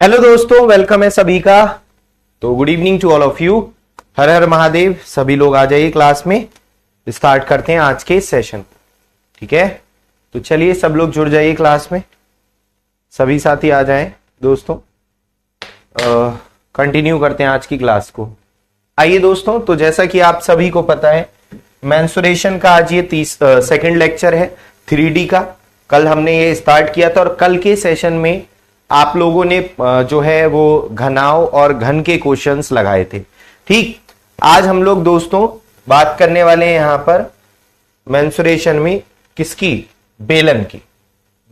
Hello दोस्तों, welcome है सभी का। तो good evening to all of you. हर हर महादेव। सभी लोग आ जाइए क्लास में। स्टार्ट करते हैं आज के सेशन। ठीक है, तो चलिए सब लोग जुड़ जाइए क्लास में। सभी साथी आ जाएं दोस्तों। कंटिन्यू करते हैं आज की क्लास को। आइए दोस्तों, तो जैसा कि आप सभी को पता है, मेंसुरेशन का आज ये सेकंड लेक्चर है 3D का। कल हमने ये स्टार्ट किया था और कल के सेशन में आप लोगों ने जो है वो घनाव और घन के क्वेश्चंस लगाए थे। ठीक, आज हम लोग दोस्तों बात करने वाले हैं यहां पर मेंसुरेशन में किसकी? बेलन की।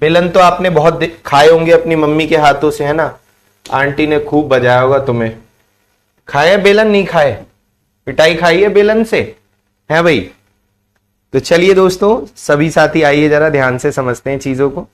बेलन तो आपने बहुत खाए होंगे अपनी मम्मी के हाथों से, है ना? आंटी ने खूब बजाया होगा तुम्हें। खाए बेलन? नहीं खाए? पिटाई खाई है बेलन से, है भाई? तो चलिए दोस्तों, सभी साथी आइए, जरा ध्यान से समझते हैं चीजों को।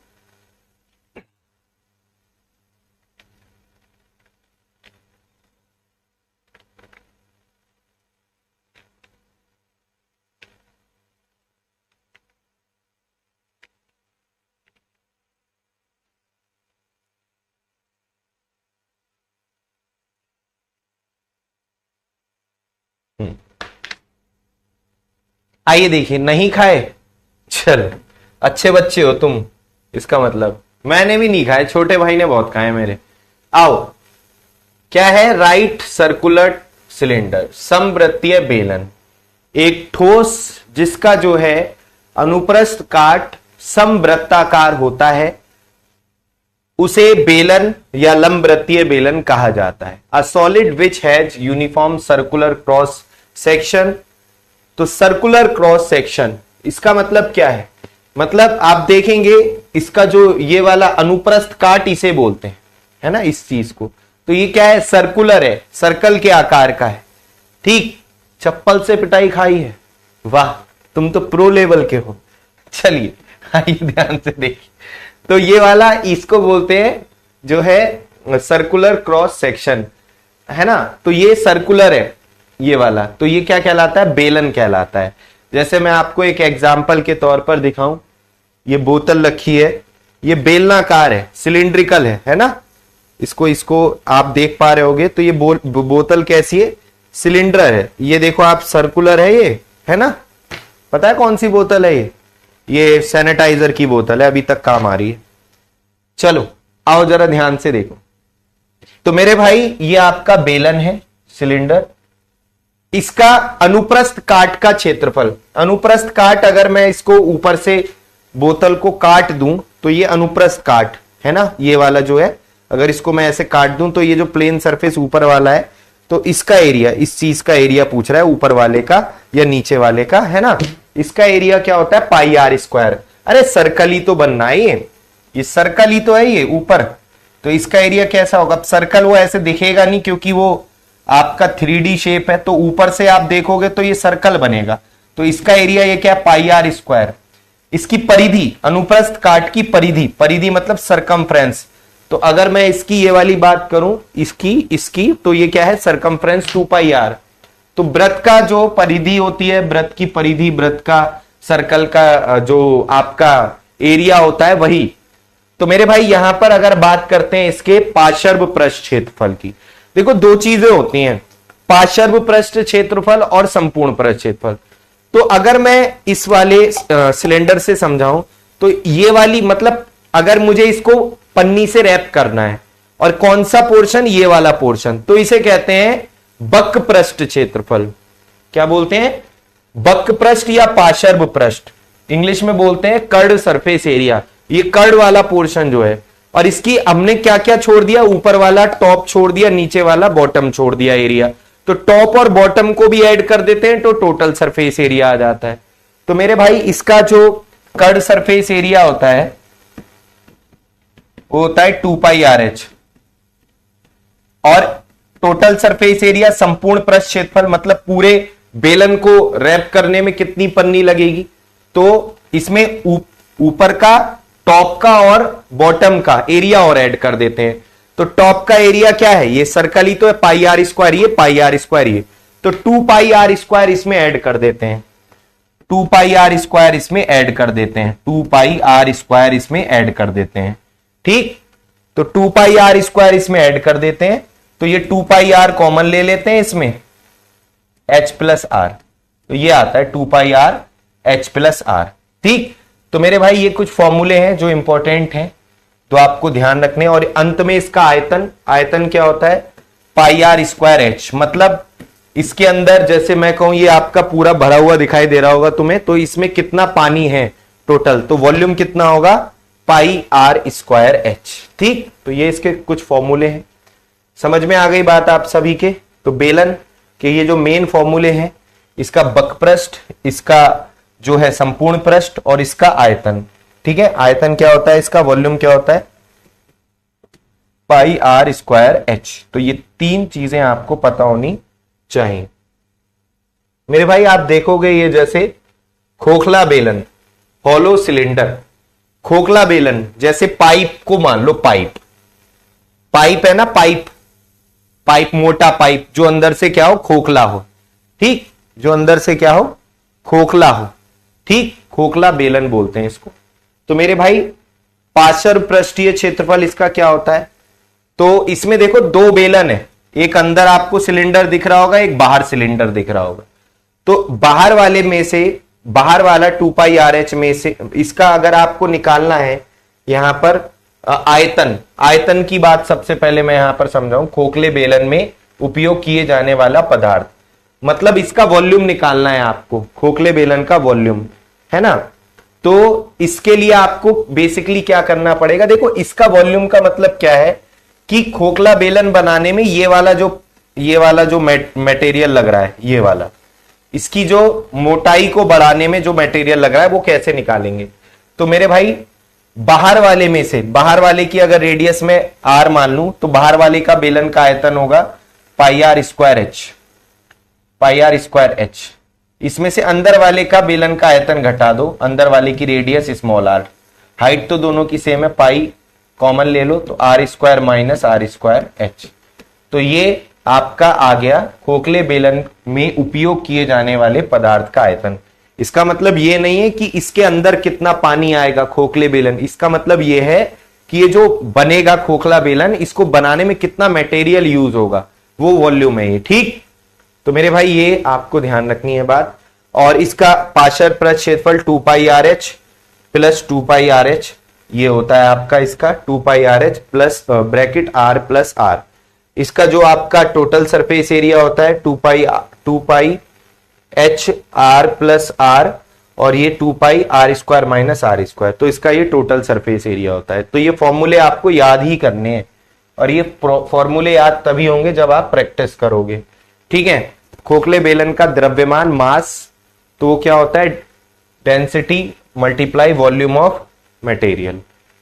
आइए देखिए, नहीं खाए? चल, अच्छे बच्चे हो तुम। इसका मतलब मैंने भी नहीं खाए, छोटे भाई ने बहुत खाए मेरे। आओ, क्या है? राइट सर्कुलर सिलेंडर, समवृत्तीय बेलन। एक ठोस जिसका जो है अनुप्रस्थ काट समवृत्ताकार होता है, उसे बेलन या लंबवृत्तीय बेलन कहा जाता है। A solid which has uniform circular cross section. तो सर्कुलर क्रॉस सेक्शन, इसका मतलब क्या है? मतलब आप देखेंगे इसका जो ये वाला अनुप्रस्थ काट इसे बोलते हैं, है ना, इस चीज को। तो ये क्या है? सर्कुलर है, सर्कल के आकार का है। ठीक, चप्पल से पिटाई खाई है? वाह, तुम तो प्रो लेवल के हो। चलिए आइए ध्यान से देखिए। तो ये वाला इसको बोलते हैं जो है सर्कुलर क्रॉस सेक्शन, है ना? तो ये सर्कुलर है ये वाला, तो ये क्या कहलाता है? बेलन कहलाता है। जैसे मैं आपको एक एग्जाम्पल के तौर पर दिखाऊं, ये बोतल रखी है, ये बेलनाकार है, सिलिंड्रिकल है ना? इसको आप देख पा रहे होगे। तो ये बोतल कैसी है? सिलिंडर है। ये देखो आप, सर्कुलर है ये, है ना? पता है कौन सी बोतल है ये सैनिटाइजर की बोतल है, अभी तक काम आ रही है। चलो आओ जरा ध्यान से देखो। तो मेरे भाई, ये आपका बेलन है, सिलिंडर। इसका अनुप्रस्थ काट का क्षेत्रफल, अनुप्रस्थ काट, अगर मैं इसको ऊपर से बोतल को काट दूं तो ये अनुप्रस्थ काट है ना, ये वाला जो है, अगर इसको मैं ऐसे काट दूं तो ये जो प्लेन सरफेस ऊपर वाला है, तो इसका एरिया, इस चीज का एरिया पूछ रहा है, ऊपर वाले का या नीचे वाले का, है ना? इसका एरिया क्या होता है? Pi r square. अरे सर्कल ही तो बनना है ये सर्कल ही तो है ये ऊपर। तो इसका एरिया कैसा होगा? सर्कल वो ऐसे दिखेगा नहीं, क्योंकि वो आपका 3D शेप है, तो ऊपर से आप देखोगे तो ये सर्कल बनेगा। तो इसका एरिया ये क्या? पाई आर स्क्वायर। इसकी परिधि, अनुप्रस्थ काट की परिधि, परिधि मतलब सरकमफ्रेंस। तो अगर मैं इसकी ये वाली बात करूं, इसकी तो ये क्या है? Circumference 2 pi r. तो वृत्त का जो परिधि होती है, वृत्त की परिधि, वृत्त का, सर्कल का जो आपका एरिया होता है, वही। तो मेरे भाई यहां पर अगर बात करते हैं इसके पार्श्व पृष्ठ क्षेत्रफल की, देखो दो चीजें होती हैं, पार्श्व पृष्ठ क्षेत्रफल और संपूर्ण पृष्ठ क्षेत्रफल। तो अगर मैं इस वाले सिलेंडर से समझाऊं, तो ये वाली, मतलब अगर मुझे इसको पन्नी से रैप करना है, और कौन सा पोर्शन? ये वाला पोर्शन, तो इसे कहते हैं बक पृष्ठ क्षेत्रफल। क्या बोलते हैं? बक पृष्ठ या पार्श्व पृष्ठ। इंग्लिश में बोलते हैं कर्ड सरफेस एरिया। ये कर्ड वाला पोर्शन जो है, और इसकी हमने क्या क्या छोड़ दिया? ऊपर वाला टॉप छोड़ दिया, नीचे वाला बॉटम छोड़ दिया एरिया। तो टॉप और बॉटम को भी ऐड कर देते हैं तो टोटल सरफेस एरिया आ जाता है। तो मेरे भाई इसका जो कर्ड सरफेस एरिया होता है वो होता है 2 पाई आर एच, और टोटल सरफेस एरिया, संपूर्ण पृष्ठ क्षेत्रफल, मतलब पूरे बेलन को रैप करने में कितनी पन्नी लगेगी? तो इसमें ऊपर का, टॉप का और बॉटम का एरिया और ऐड कर देते हैं। तो टॉप का एरिया क्या है? ये सर्कल ही तो है, पाई आर स्क्वायर, ये पाई आर स्क्वायर, ये तो 2 पाई आर स्क्वायर इसमें ऐड कर देते हैं, 2 पाई आर स्क्वायर इसमें ऐड कर देते हैं, 2 पाई आर स्क्वायर इसमें ऐड कर देते हैं। ठीक, तो 2 पाई आर स्क्वायर इसमें ऐड कर देते हैं, तो ये 2 पाई आर कॉमन ले लेते हैं इसमें, H प्लस आर, तो ये आता है 2 pi are H plus r. ठीक, तो मेरे भाई ये कुछ फॉर्मूले हैं जो इंपॉर्टेंट हैं, तो आपको ध्यान रखने। और अंत में इसका आयतन, आयतन क्या होता है, पाई आर स्क्वायर एच। मतलब इसके अंदर जैसे मैं कहूं ये आपका पूरा भरा हुआ दिखाई दे रहा होगा तुम्हें, तो इसमें कितना पानी है टोटल, तो वॉल्यूम कितना होगा, पाई आर स्क्वायर एच। ठीक, तो ये इसके कुछ फॉर्मूले हैं, समझ में आ गई बात आप सभी के। तो बेलन के ये जो मेन फॉर्मूले हैं, इसका बकपृष्ठ, इसका जो है संपूर्ण पृष्ठ और इसका आयतन। ठीक है, आयतन क्या होता है इसका, वॉल्यूम क्या होता है, पाई आर स्क्वायर एच। तो ये तीन चीजें आपको पता होनी चाहिए मेरे भाई। आप देखोगे ये जैसे खोखला बेलन, हॉलो सिलेंडर, खोखला बेलन, जैसे पाइप को मान लो, पाइप, पाइप है ना, पाइप, पाइप मोटा पाइप जो अंदर से क्या हो, खोखला हो। ठीक, जो अंदर से क्या हो, खोखला हो। ठीक, खोखला बेलन बोलते हैं इसको। तो मेरे भाई पार्श्व पृष्ठीय क्षेत्रफल इसका क्या होता है, तो इसमें देखो दो बेलन है, एक अंदर आपको सिलेंडर दिख रहा होगा, एक बाहर सिलेंडर दिख रहा होगा। तो बाहर वाले में से, बाहर वाला 2 पाई आर एच में से इसका अगर आपको निकालना है यहां पर आयतन, आयतन की बात सबसे पहले मैं यहां पर समझाऊं, खोखले बेलन में उपयोग किए जाने वाला पदार्थ, मतलब इसका वॉल्यूम निकालना है आपको, खोखले बेलन का वॉल्यूम, है ना। तो इसके लिए आपको बेसिकली क्या करना पड़ेगा, देखो इसका वॉल्यूम का मतलब क्या है कि खोखला बेलन बनाने में ये वाला जो मटेरियल लग रहा है, ये वाला, इसकी जो मोटाई को बढ़ाने में जो मटेरियल लग रहा है वो कैसे निकालेंगे। तो मेरे भाई बाहर वाले में से, बाहर वाले की अगर रेडियस में आर मान लूं, तो बाहर वाले का बेलन का आयतन होगा pi r square h, pi r square h. इसमें से अंदर वाले का बेलन का आयतन घटा दो, अंदर वाले की रेडियस स्मॉल आर, हाइट तो दोनों की सेम है, पाई कॉमन ले लो, तो r square minus r square h. तो ये आपका आ गया खोखले बेलन में उपयोग किए जाने वाले पदार्थ का आयतन। इसका मतलब ये नहीं है कि इसके अंदर कितना पानी आएगा खोखले बेलन, इसका मतलब ये है कि ये जो बनेगा खोखला बेलन, इसको बनाने में कितना मटेरियल यूज होगा, वो वॉल्यूम है ये। ठीक, तो मेरे भाई ये आपको ध्यान रखनी है बात। और इसका पार्श्व पृष्ठ क्षेत्रफल 2 pi r h plus 2 pi r h, ये होता है आपका इसका 2 pi r h plus bracket r plus r. इसका जो आपका टोटल सरफेस एरिया होता है 2 pi h r plus r, और ये 2 pi r square minus r square, तो इसका ये टोटल सरफेस एरिया होता है। तो ये फॉर्मूले आपको याद ही करने हैं, और ये फॉर्मूले याद तभी होंगे जब आप प्रैक्टिस करोगे। ठीक है, खोखले बेलन का द्रव्यमान मास, तो वो क्या होता है, density multiply volume of material.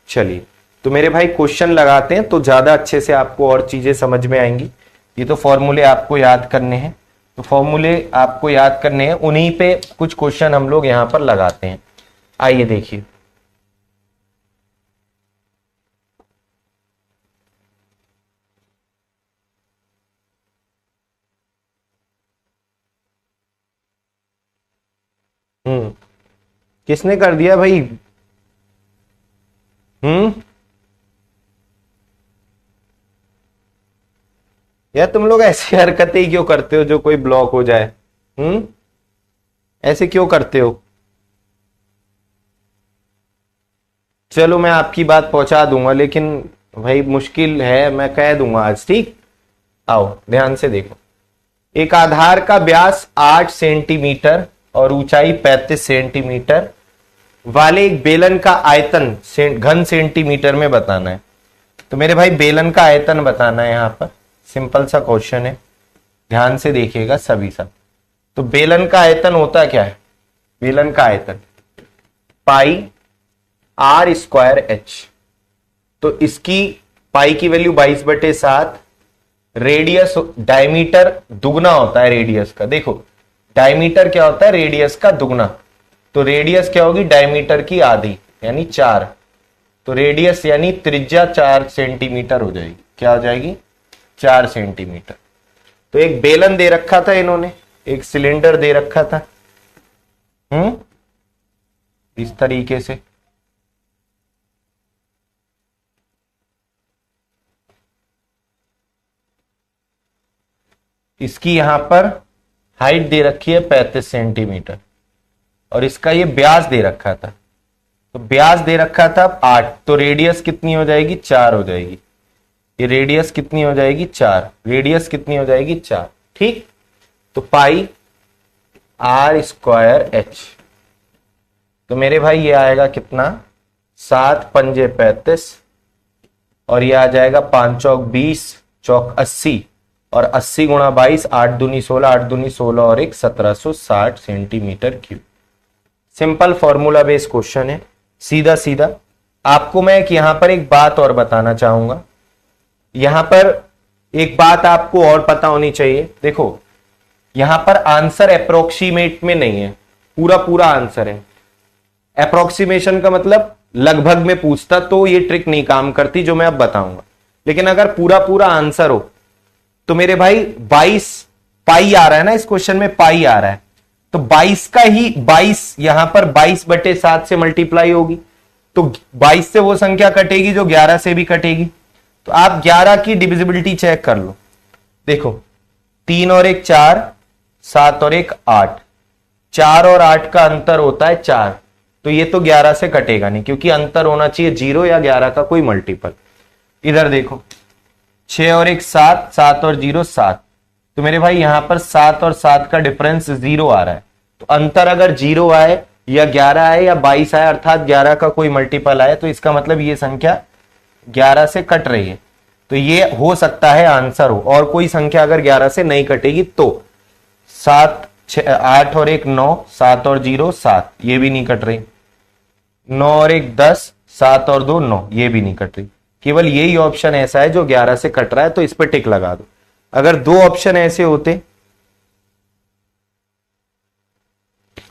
चलिए, तो मेरे भाई क्वेश्चन लगाते हैं, तो ज्यादा अच्छे से आपको और चीजें समझ में आएंगी। ये तो फॉर्मूले आपको याद करने हैं, तो फॉर्मूले आपको याद करने हैं, उन्हीं पे कुछ क्वेश्चन हम लोग यहां पर लगाते हैं। आइए देखिए, किसने कर दिया भाई, यार तुम लोग ऐसी हरकतें ही क्यों करते हो जो कोई ब्लॉक हो जाए, ऐसे क्यों करते हो। चलो मैं आपकी बात पहुंचा दूंगा, लेकिन भाई मुश्किल है, मैं कह दूंगा आज। ठीक, आओ ध्यान से देखो, एक आधार का व्यास 8 सेंटीमीटर और ऊंचाई 35 सेंटीमीटर वाले एक बेलन का आयतन घन सेंटीमीटर में बताना है। तो मेरे भाई बेलन का आयतन बताना है, यहां पर सिंपल सा क्वेश्चन है, ध्यान से देखिएगा सभी सब। तो बेलन का आयतन होता क्या है, बेलन का आयतन पाई आर स्क्वायर एच। तो इसकी पाई की वैल्यू 22/7, रेडियस डायमीटर दुगना होता है रेडियस का। देखो डायमीटर क्या होता है, रेडियस का दुगना, तो रेडियस क्या होगी, डायमीटर की आधी यानी 4। तो रेडियस यानी त्रिज्या 4 सेंटीमीटर हो जाएगी, क्या हो जाएगी, 4 सेंटीमीटर। तो एक बेलन दे रखा था इन्होंने, एक सिलेंडर दे रखा था, इस तरीके से, इसकी यहां पर हाइट दे रखी है 35 सेंटीमीटर और इसका ये व्यास दे रखा था, तो व्यास दे रखा था 8, तो रेडियस कितनी हो जाएगी 4 हो जाएगी। ये रेडियस कितनी हो जाएगी 4, रेडियस कितनी हो जाएगी 4। ठीक, तो पाई r स्क्वायर h, तो मेरे भाई ये आएगा कितना 7 पंजे 35 और ये आ जाएगा 5 चौक 20 चौक 80 और 80 गुणा 22 8 दूनी 16 8 दूनी 16 और 1 1760 centimetre cube. Simple formula based question है, सीधा सीधा। आपको मैं यहां पर एक बात और बताना चाहूंगा, यहां पर एक बात आपको और पता होनी चाहिए। देखो यहां पर आंसर अप्रोक्सीमेट में नहीं है, पूरा पूरा आंसर है। अप्रोक्सीमेशन का मतलब लगभग में पूछता तो ये ट्रिक नहीं काम करती जो मैं अब बताऊंगा, लेकिन अगर पूरा पूरा आंसर हो तो मेरे भाई 22 पाई आ रहा है ना, इस क्वेश्चन में पाई आ रहा है, तो 22 का ही 22 यहां पर 22/7 से मल्टीप्लाई होगी, तो 22 से वो संख्या कटेगी जो 11 से भी कटेगी। तो आप 11 की डिविजिबिलिटी चेक कर लो। देखो 3 और 1 4, 7 और 1 8, 4 और 8 का अंतर होता है 4, तो ये तो 11 से कटेगा नहीं क्योंकि अंतर होना चाहिए 0 या 11 का कोई मल्टीपल। इधर देखो 6 और 1 7, 7 और 0 7, तो मेरे भाई यहां पर 7 और 7 का डिफरेंस 0 आ रहा है, तो अंतर अगर 0 आए या 11 आए या 22 आए अर्थात 11 का कोई मल्टीपल आए तो इसका मतलब ये संख्या 11 से कट रही है, तो ये हो सकता है आंसर हो। और कोई संख्या अगर 11 से नहीं कटेगी तो 7 8 और 1 9, 7 और 0 7, ये भी नहीं कट रही। 9 और 1 10, 7 और 2 9, ये भी नहीं कट रही। केवल यही ऑप्शन ऐसा है जो 11 से कट रहा है, तो इस पर टिक लगा दो। अगर 2 ऑप्शन ऐसे होते,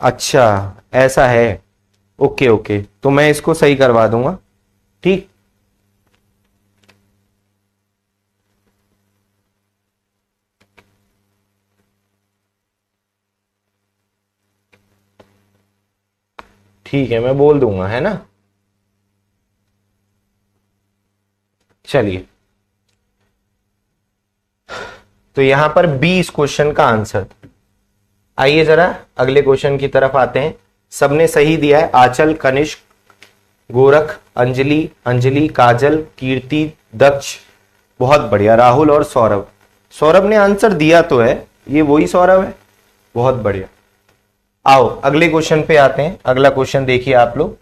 अच्छा ऐसा है, ओके ओके, तो मैं इसको सही करवा दूंगा। ठीक, ठीक है मैं बोल दूंगा, है ना। चलिए, तो यहां पर बी इस क्वेश्चन का आंसर। आइए जरा अगले क्वेश्चन की तरफ आते हैं। सबने सही दिया है, आंचल, कनिष्क, गोरख, अंजलि, अंजलि, काजल, कीर्ति, दक्ष, बहुत बढ़िया। राहुल और सौरभ, सौरभ ने आंसर दिया तो है, ये वही सौरभ है, बहुत बढ़िया। आओ अगले क्वेश्चन पे आते हैं। अगला क्वेश्चन देखिए आप लोग,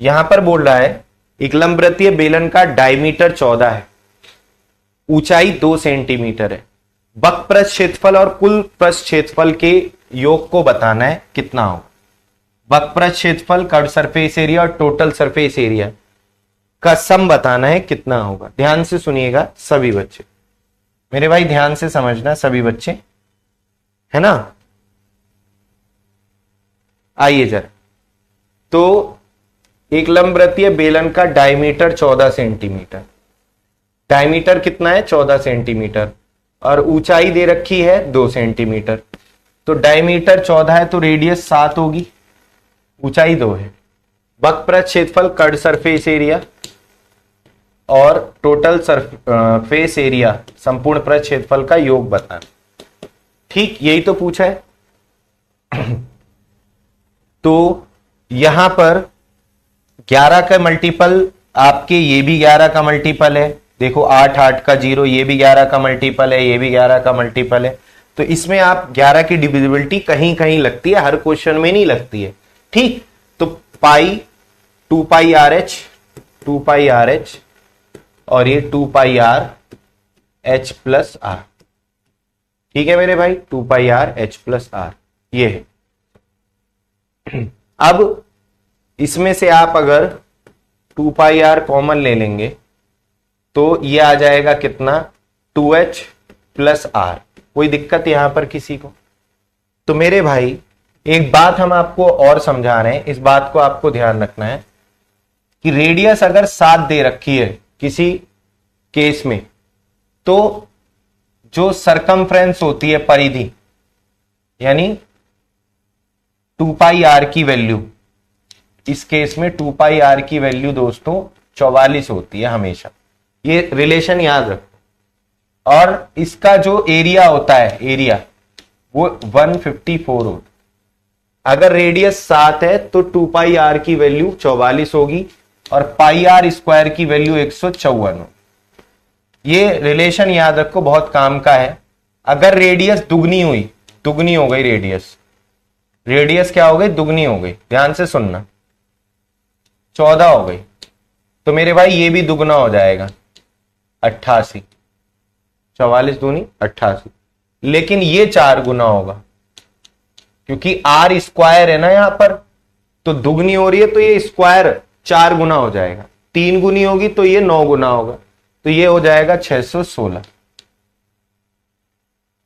यहां पर बोल रहा है एक लंबवृत्तीय बेलन का डायमीटर 14 है, ऊंचाई 2 सेंटीमीटर है, वक्र पृष्ठ क्षेत्रफल और कुल पृष्ठ क्षेत्रफल के योग को बताना है, कितना हो। वक्र पृष्ठ क्षेत्रफल, कर्व सरफेस एरिया और टोटल सरफेस एरिया का सम बताना है, कितना होगा। ध्यान से सुनिएगा सभी बच्चे, मेरे भाई ध्यान से समझना सभी बच्चे, है ना। आइए जरा, तो एक लंबवृत्तीय बेलन का डायमीटर 14 सेंटीमीटर, डायमीटर कितना है 14 सेंटीमीटर और ऊंचाई दे रखी है 2 सेंटीमीटर, तो डायमीटर 14 है तो रेडियस 7 होगी, ऊंचाई 2 है। वक्र पृष्ठ क्षेत्रफल, कर्व सरफेस एरिया और टोटल सरफेस एरिया, संपूर्ण पृष्ठ क्षेत्रफल का योग बताना। ठीक, यही तो पूछा है। तो यहां पर 11 का मल्टीपल आपके, ये भी 11 का मल्टीपल है, देखो 8 8 का 0, ये भी 11 का मल्टीपल है, ये भी 11 का मल्टीपल है, तो इसमें आप 11 की डिविजिबिलिटी कहीं कहीं लगती है, हर क्वेश्चन में नहीं लगती है। ठीक, तो पाई 2 pi r H, 2 pi r H और ये 2 pi r h plus r. ठीक है मेरे भाई, 2 pi r h plus are ये है। अब इसमें से आप अगर 2 पाई आर कॉमन ले लेंगे तो ये आ जाएगा कितना 2h प्लस आर। कोई दिक्कत यहां पर किसी को? तो मेरे भाई एक बात हम आपको और समझा रहे हैं, इस बात को आपको ध्यान रखना है कि रेडियस अगर 7 दे रखी है किसी केस में, तो जो सरकमफ्रेंस होती है परिधि, यानी 2 पाई आर की वैल्यू, इस केस में 2 पाई आर की वैल्यू दोस्तों 44 होती है हमेशा। ये रिलेशन याद रखो, और इसका जो एरिया होता है, एरिया वो 154 होता। अगर रेडियस 7 है तो 2 पाई आर की वैल्यू 44 होगी और पाई आर स्क्वायर की वैल्यू 154 होगी। ये रिलेशन याद रखो, बहुत काम का है। अगर रेडियस दुगनी हुई, दुगनी हो गई रेडियस, रेडियस क्या हो गई, दुगनी हो गई, ध्यान से सुनना, 14 हो गई, तो मेरे भाई ये भी दुगना हो जाएगा 88, 44 दूनी 88, लेकिन ये 4 गुना होगा क्योंकि आर स्क्वायर है ना यहां पर, तो दुगनी हो रही है तो ये स्क्वायर 4 गुना हो जाएगा, 3 गुनी होगी तो ये 9 गुना होगा, तो ये हो जाएगा 616।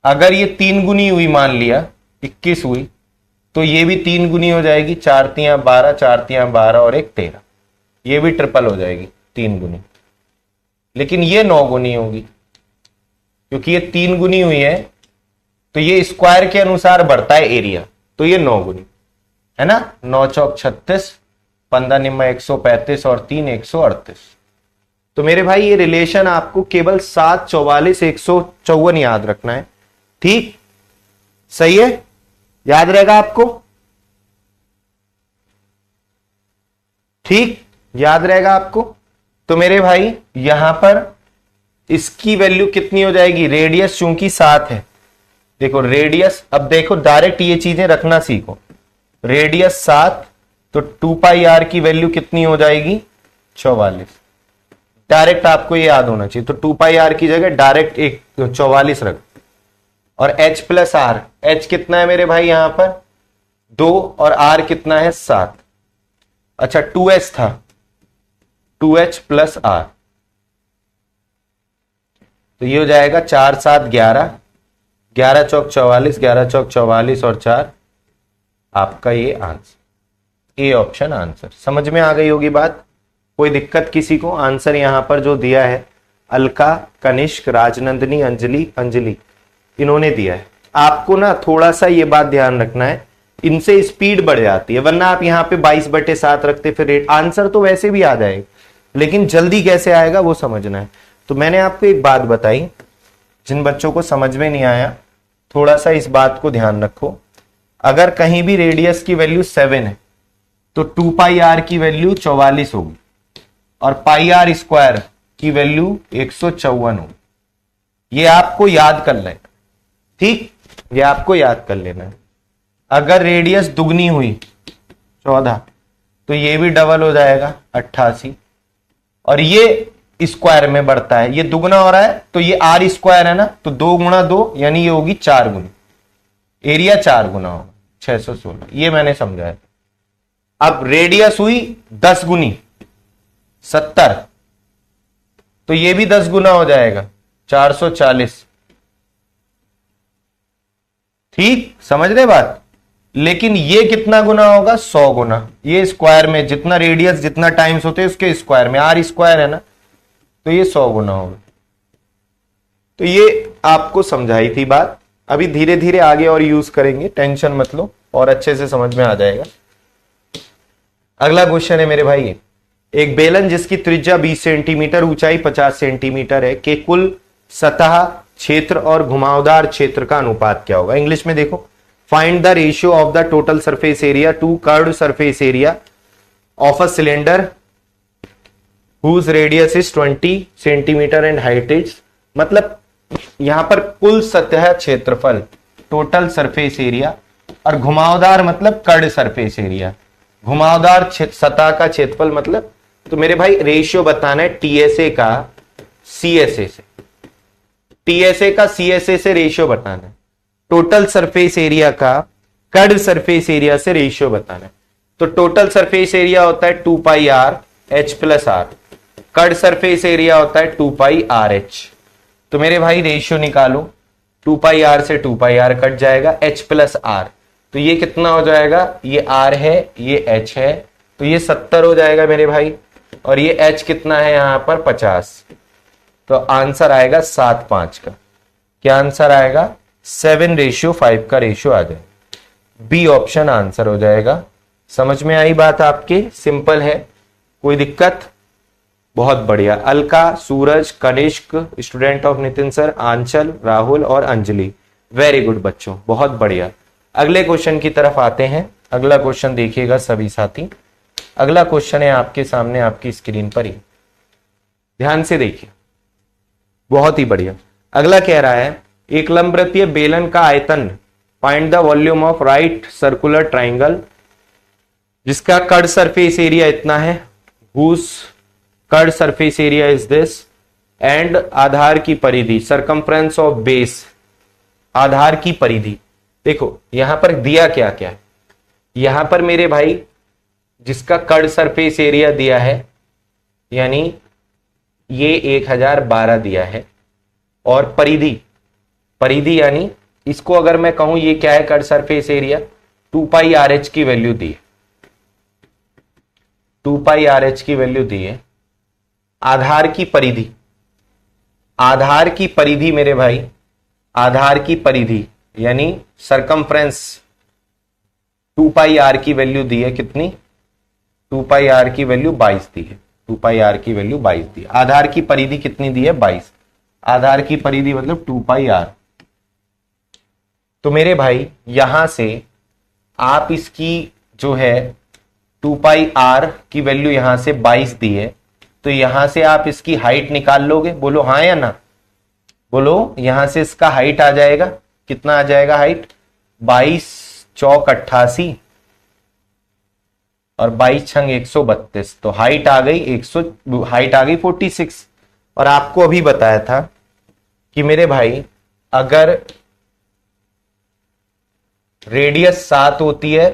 अगर ये 3 गुनी हुई, मान लिया 21 हुई, तो ये भी 3 गुनी हो जाएगी, 4 तियां 12, 4 तियां 12 और 1 13, ये भी ट्रिपल हो जाएगी 3 गुनी। लेकिन ये 9 गुनी होगी क्योंकि ये 3 गुनी हुई है, तो ये स्क्वायर के अनुसार बढ़ता है एरिया, तो ये 9 गुनी है ना, 9 चौक 36, 15 निम्मा 135 और 3 138। तो मेरे भाई ये रिलेशन आपको केवल 7, 44, 154 याद रखना है, ठीक, सही है, याद रहेगा आपको, ठीक, याद रहेगा आपको। तो मेरे भाई यहां पर इसकी वैल्यू कितनी हो जाएगी, रेडियस चूंकि 7 है, देखो रेडियस, अब देखो डायरेक्ट ये चीजें रखना सीखो, रेडियस 7 तो 2 पाई आर की वैल्यू कितनी हो जाएगी, 44, डायरेक्ट आपको ये याद होना चाहिए। तो 2 पाई आर की जगह डायरेक्ट 44 रख, और h प्लस आर, h कितना है मेरे भाई यहां पर 2 और r कितना है 7, अच्छा 2h था, 2h प्लस r, तो ये हो जाएगा 4 7 11, 11 चौक 44, 11 चौक 44 और 4, आपका ये आंसर, ए ऑप्शन आंसर। समझ में आ गई होगी बात, कोई दिक्कत किसी को? आंसर यहां पर जो दिया है अलका, कनिष्क, राजनंदिनी, अंजलि, अंजलि, इन्होंने दिया है। आपको ना थोड़ा सा ये बात ध्यान रखना है, इनसे स्पीड बढ़ जाती है, वरना आप यहां पे 22/7 रखते फिर आंसर तो वैसे भी आ जाएगा, लेकिन जल्दी कैसे आएगा वो समझना है। तो मैंने आपको एक बात बताई, जिन बच्चों को समझ में नहीं आया थोड़ा सा इस बात को ध्यान रखो, अगर कहीं भी रेडियस की वैल्यू 7 है तो 2 पाई आर की वैल्यू 44 होगी और पाई आर स्क्वायर की वैल्यू 154 होगी। ये आपको याद कर लेना, ठीक, ये आपको याद कर लेना है। अगर रेडियस दुगनी हुई 14 तो ये भी डबल हो जाएगा 88, और ये स्क्वायर में बढ़ता है, ये दुगना हो रहा है तो ये आर स्क्वायर है ना, तो 2 गुणा 2 यानी ये होगी 4 गुनी, एरिया 4 गुना होगा 616, ये मैंने समझाया। अब रेडियस हुई 10 गुनी 70, तो ये भी 10 गुना हो जाएगा 440, ठीक, समझ रहे बात। लेकिन ये कितना गुना होगा, 100 गुना, ये स्क्वायर में जितना रेडियस जितना टाइम्स होते हैं उसके स्क्वायर में, आर स्क्वायर है ना, तो ये 100 गुना होगा। तो ये आपको समझाई थी बात, अभी धीरे धीरे आगे और यूज करेंगे, टेंशन मत लो और अच्छे से समझ में आ जाएगा। अगला क्वेश्चन है मेरे भाई, एक बेलन जिसकी त्रिज्या 20 सेंटीमीटर, ऊंचाई 50 सेंटीमीटर है, के कुल सतह क्षेत्र और घुमावदार क्षेत्र का अनुपात क्या होगा। इंग्लिश में देखो, find the ratio of the total surface area to curved surface area of a cylinder whose radius is 20 centimetre and height is, मतलब यहां पर कुल सतह क्षेत्रफल, टोटल सरफेस एरिया, और घुमावदार मतलब कर्ड सरफेस एरिया, घुमावदार सतह का क्षेत्रफल मतलब, तो मेरे भाई रेशियो बताना है टीएसए का सीएसए से, टीएसए का सीएसए से रेशियो बताना है, टोटल सरफेस एरिया का कर्ड सरफेस एरिया से रेशियो बताना है। तो टोटल सरफेस एरिया होता है 2 pi r h plus r, curved surface area होता है 2 पाई आर एच। तो मेरे भाई रेशियो निकालो, 2 पाई आर से 2 पाई आर कट जाएगा, एच प्लस आर, तो ये कितना हो जाएगा, ये आर है ये एच है, तो ये 70 हो जाएगा मेरे भाई, और ये एच कितना है यहां पर 50, तो आंसर आएगा 7:5 का। क्या आंसर आएगा, 7:5 का रेशियो आ जाएगा, बी ऑप्शन आंसर हो जाएगा। समझ में आई बात आपके, सिंपल है, कोई दिक्कत? बहुत बढ़िया। Alka, Suraj, Kanishk, student of Nitin sir, Anchal, Rahul और अंजलि, वेरी गुड बच्चों, बहुत बढ़िया। अगले क्वेश्चन की तरफ आते हैं। अगला क्वेश्चन देखिएगा सभी साथी। अगला क्वेश्चन है आपके सामने आपकी स्क्रीन पर ही, ध्यान से देखिए, बहुत ही बढ़िया। अगला कह रहा है एक लंबवृत्तीय बेलन का आयतन, find the volume of right circular triangle, जिसका कट सरफेस एरिया इतना है, whose curved surface area is this, and आधार की परिधि, सरकमफ्रेंस ऑफ बेस, आधार की परिधि। देखो यहां पर दिया क्या क्या है, यहां पर मेरे भाई जिसका कट सरफेस एरिया दिया है, यानी ये 1012 दिया है, और परिधि, परिधि यानी इसको अगर मैं कहूं ये क्या है, cut surface area, 2 pi r H की वैल्यू दी है, 2 पाई आर एच की वैल्यू दी है। आधार की परिधि, आधार की परिधि मेरे भाई, आधार की परिधि यानी सरकमफ्रेंस, 2 पाई आर की वैल्यू दी है, कितनी, 2 पाई आर की वैल्यू 22 दी है, 2 पाई आर की वैल्यू 22 दी है। आधार की परिधि कितनी दी है, 22, आधार की परिधि मतलब 2 पाई आर। तो मेरे भाई यहां से आप इसकी जो है 2 पाई आर की वैल्यू यहां से 22 दी है, तो यहां से आप इसकी हाइट निकाल लोगे, बोलो हाँ या ना, बोलो यहां से इसका हाइट आ जाएगा, कितना आ जाएगा हाइट, 22 चौक 88 और 22 छंग 132, तो हाइट आ गई 100, हाइट आ गई 46। और आपको अभी बताया था कि मेरे भाई अगर रेडियस 7 होती है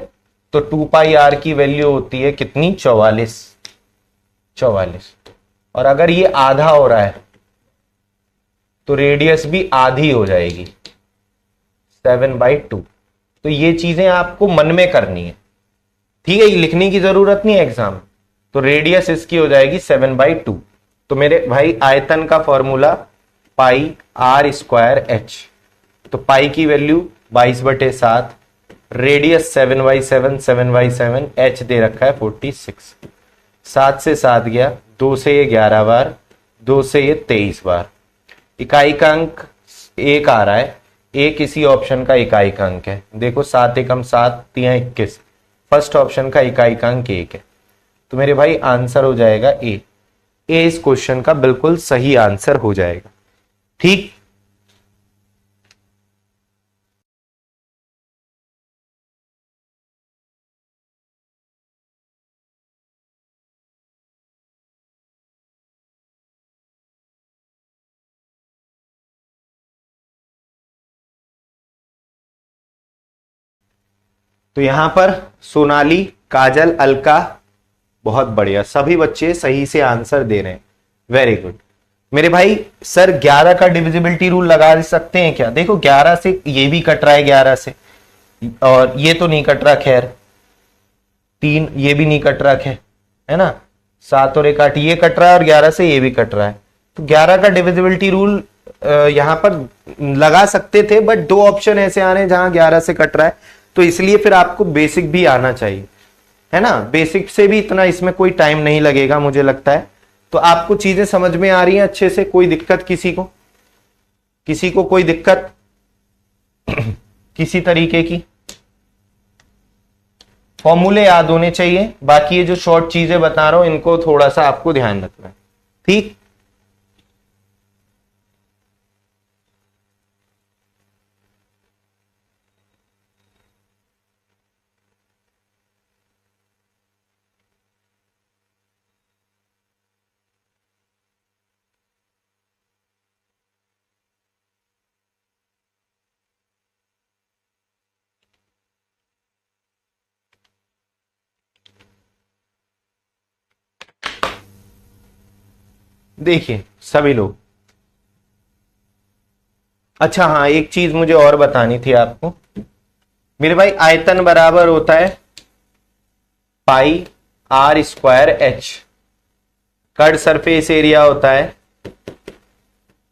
तो 2 पाई आर की वैल्यू होती है कितनी, 44, 44। और अगर ये आधा हो रहा है तो रेडियस भी आधी हो जाएगी, 7/2। तो ये चीजें आपको मन में करनी है, ठीक है, ये लिखने की जरूरत नहीं है एग्जाम। तो रेडियस इसकी हो जाएगी 7/2। तो मेरे भाई आयतन का formula pi r square h, तो पाई की वैल्यू 22/7, रेडियस 7/7, 7/7, एच दे रखा है 46, 7 से 7 गया, 2 से ये 11 बार, 2 से ये 23 बार। इकाई का अंक 1 आ रहा है, एक इसी ऑप्शन का इकाई का अंक है, देखो 7 एकम 7, 3 21, फर्स्ट ऑप्शन का इकाई का अंक 1 है। तो मेरे भाई आंसर हो जाएगा ए, ए इस क्वेश्चन का बिल्कुल सही आंसर हो जाएगा, ठीक। तो यहां पर सोनाली, काजल, अलका, बहुत बढ़िया, सभी बच्चे सही से आंसर दे रहे हैं, वेरी गुड। मेरे भाई सर 11 का डिविजिबिलिटी रूल लगा सकते हैं क्या, देखो 11 से ये भी कट रहा है, 11 से, और ये तो नहीं कट रहा, खैर 3 ये भी नहीं कट रहा है ना, 7 और 1 8 ये कट रहा है, और 11 से ये भी कट रहा है। तो 11 का डिविजिबिलिटी रूल यहां पर लगा सकते थे, बट 2 ऑप्शन ऐसे आ रहे हैं जहां 11 से कट रहा है, तो इसलिए फिर आपको बेसिक भी आना चाहिए, है ना, बेसिक से भी इतना इसमें कोई टाइम नहीं लगेगा मुझे लगता है। तो आपको चीजें समझ में आ रही हैं अच्छे से, कोई दिक्कत किसी को, किसी को कोई दिक्कत किसी तरीके की, फॉर्मूले याद होने चाहिए, बाकी ये जो शॉर्ट चीजें बता रहा हूं इनको थोड़ा सा आपको ध्यान रखना है, ठीक। देखिए सभी लोग, अच्छा हाँ एक चीज मुझे और बतानी थी आपको, मेरे भाई आयतन बराबर होता है pi r square h, curved surface area होता है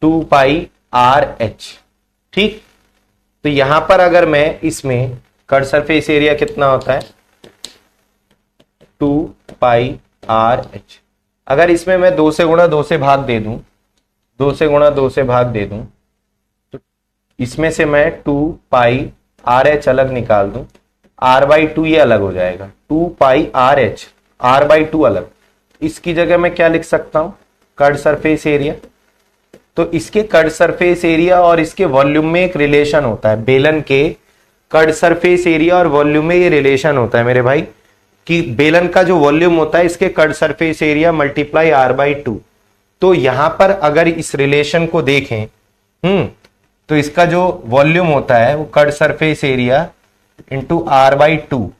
2 पाई आर एच, ठीक। तो यहां पर अगर मैं इसमें कट सरफेस एरिया कितना होता है 2 पाई आर एच, अगर इसमें मैं 2 से गुणा 2 से भाग दे दूं, 2 से गुणा 2 से भाग दे दूं, तो इसमें से मैं 2 पाई आर एच अलग निकाल दूं, आर बाई टू ये अलग हो जाएगा, 2 pi r h, r by two अलग। इसकी जगह मैं क्या लिख सकता हूं, कर्ड सरफेस एरिया। तो इसके कर्ड सरफेस एरिया और इसके वॉल्यूम में एक रिलेशन होता है, बेलन के कर्ड सरफेस एरिया और वॉल्यूम में ये रिलेशन होता है मेरे भाई, कि बेलन का जो वॉल्यूम होता है इसके curved surface area multiply r by two. तो यहां पर अगर इस रिलेशन को देखें, तो इसका जो वॉल्यूम होता है वो curved surface area into r by two.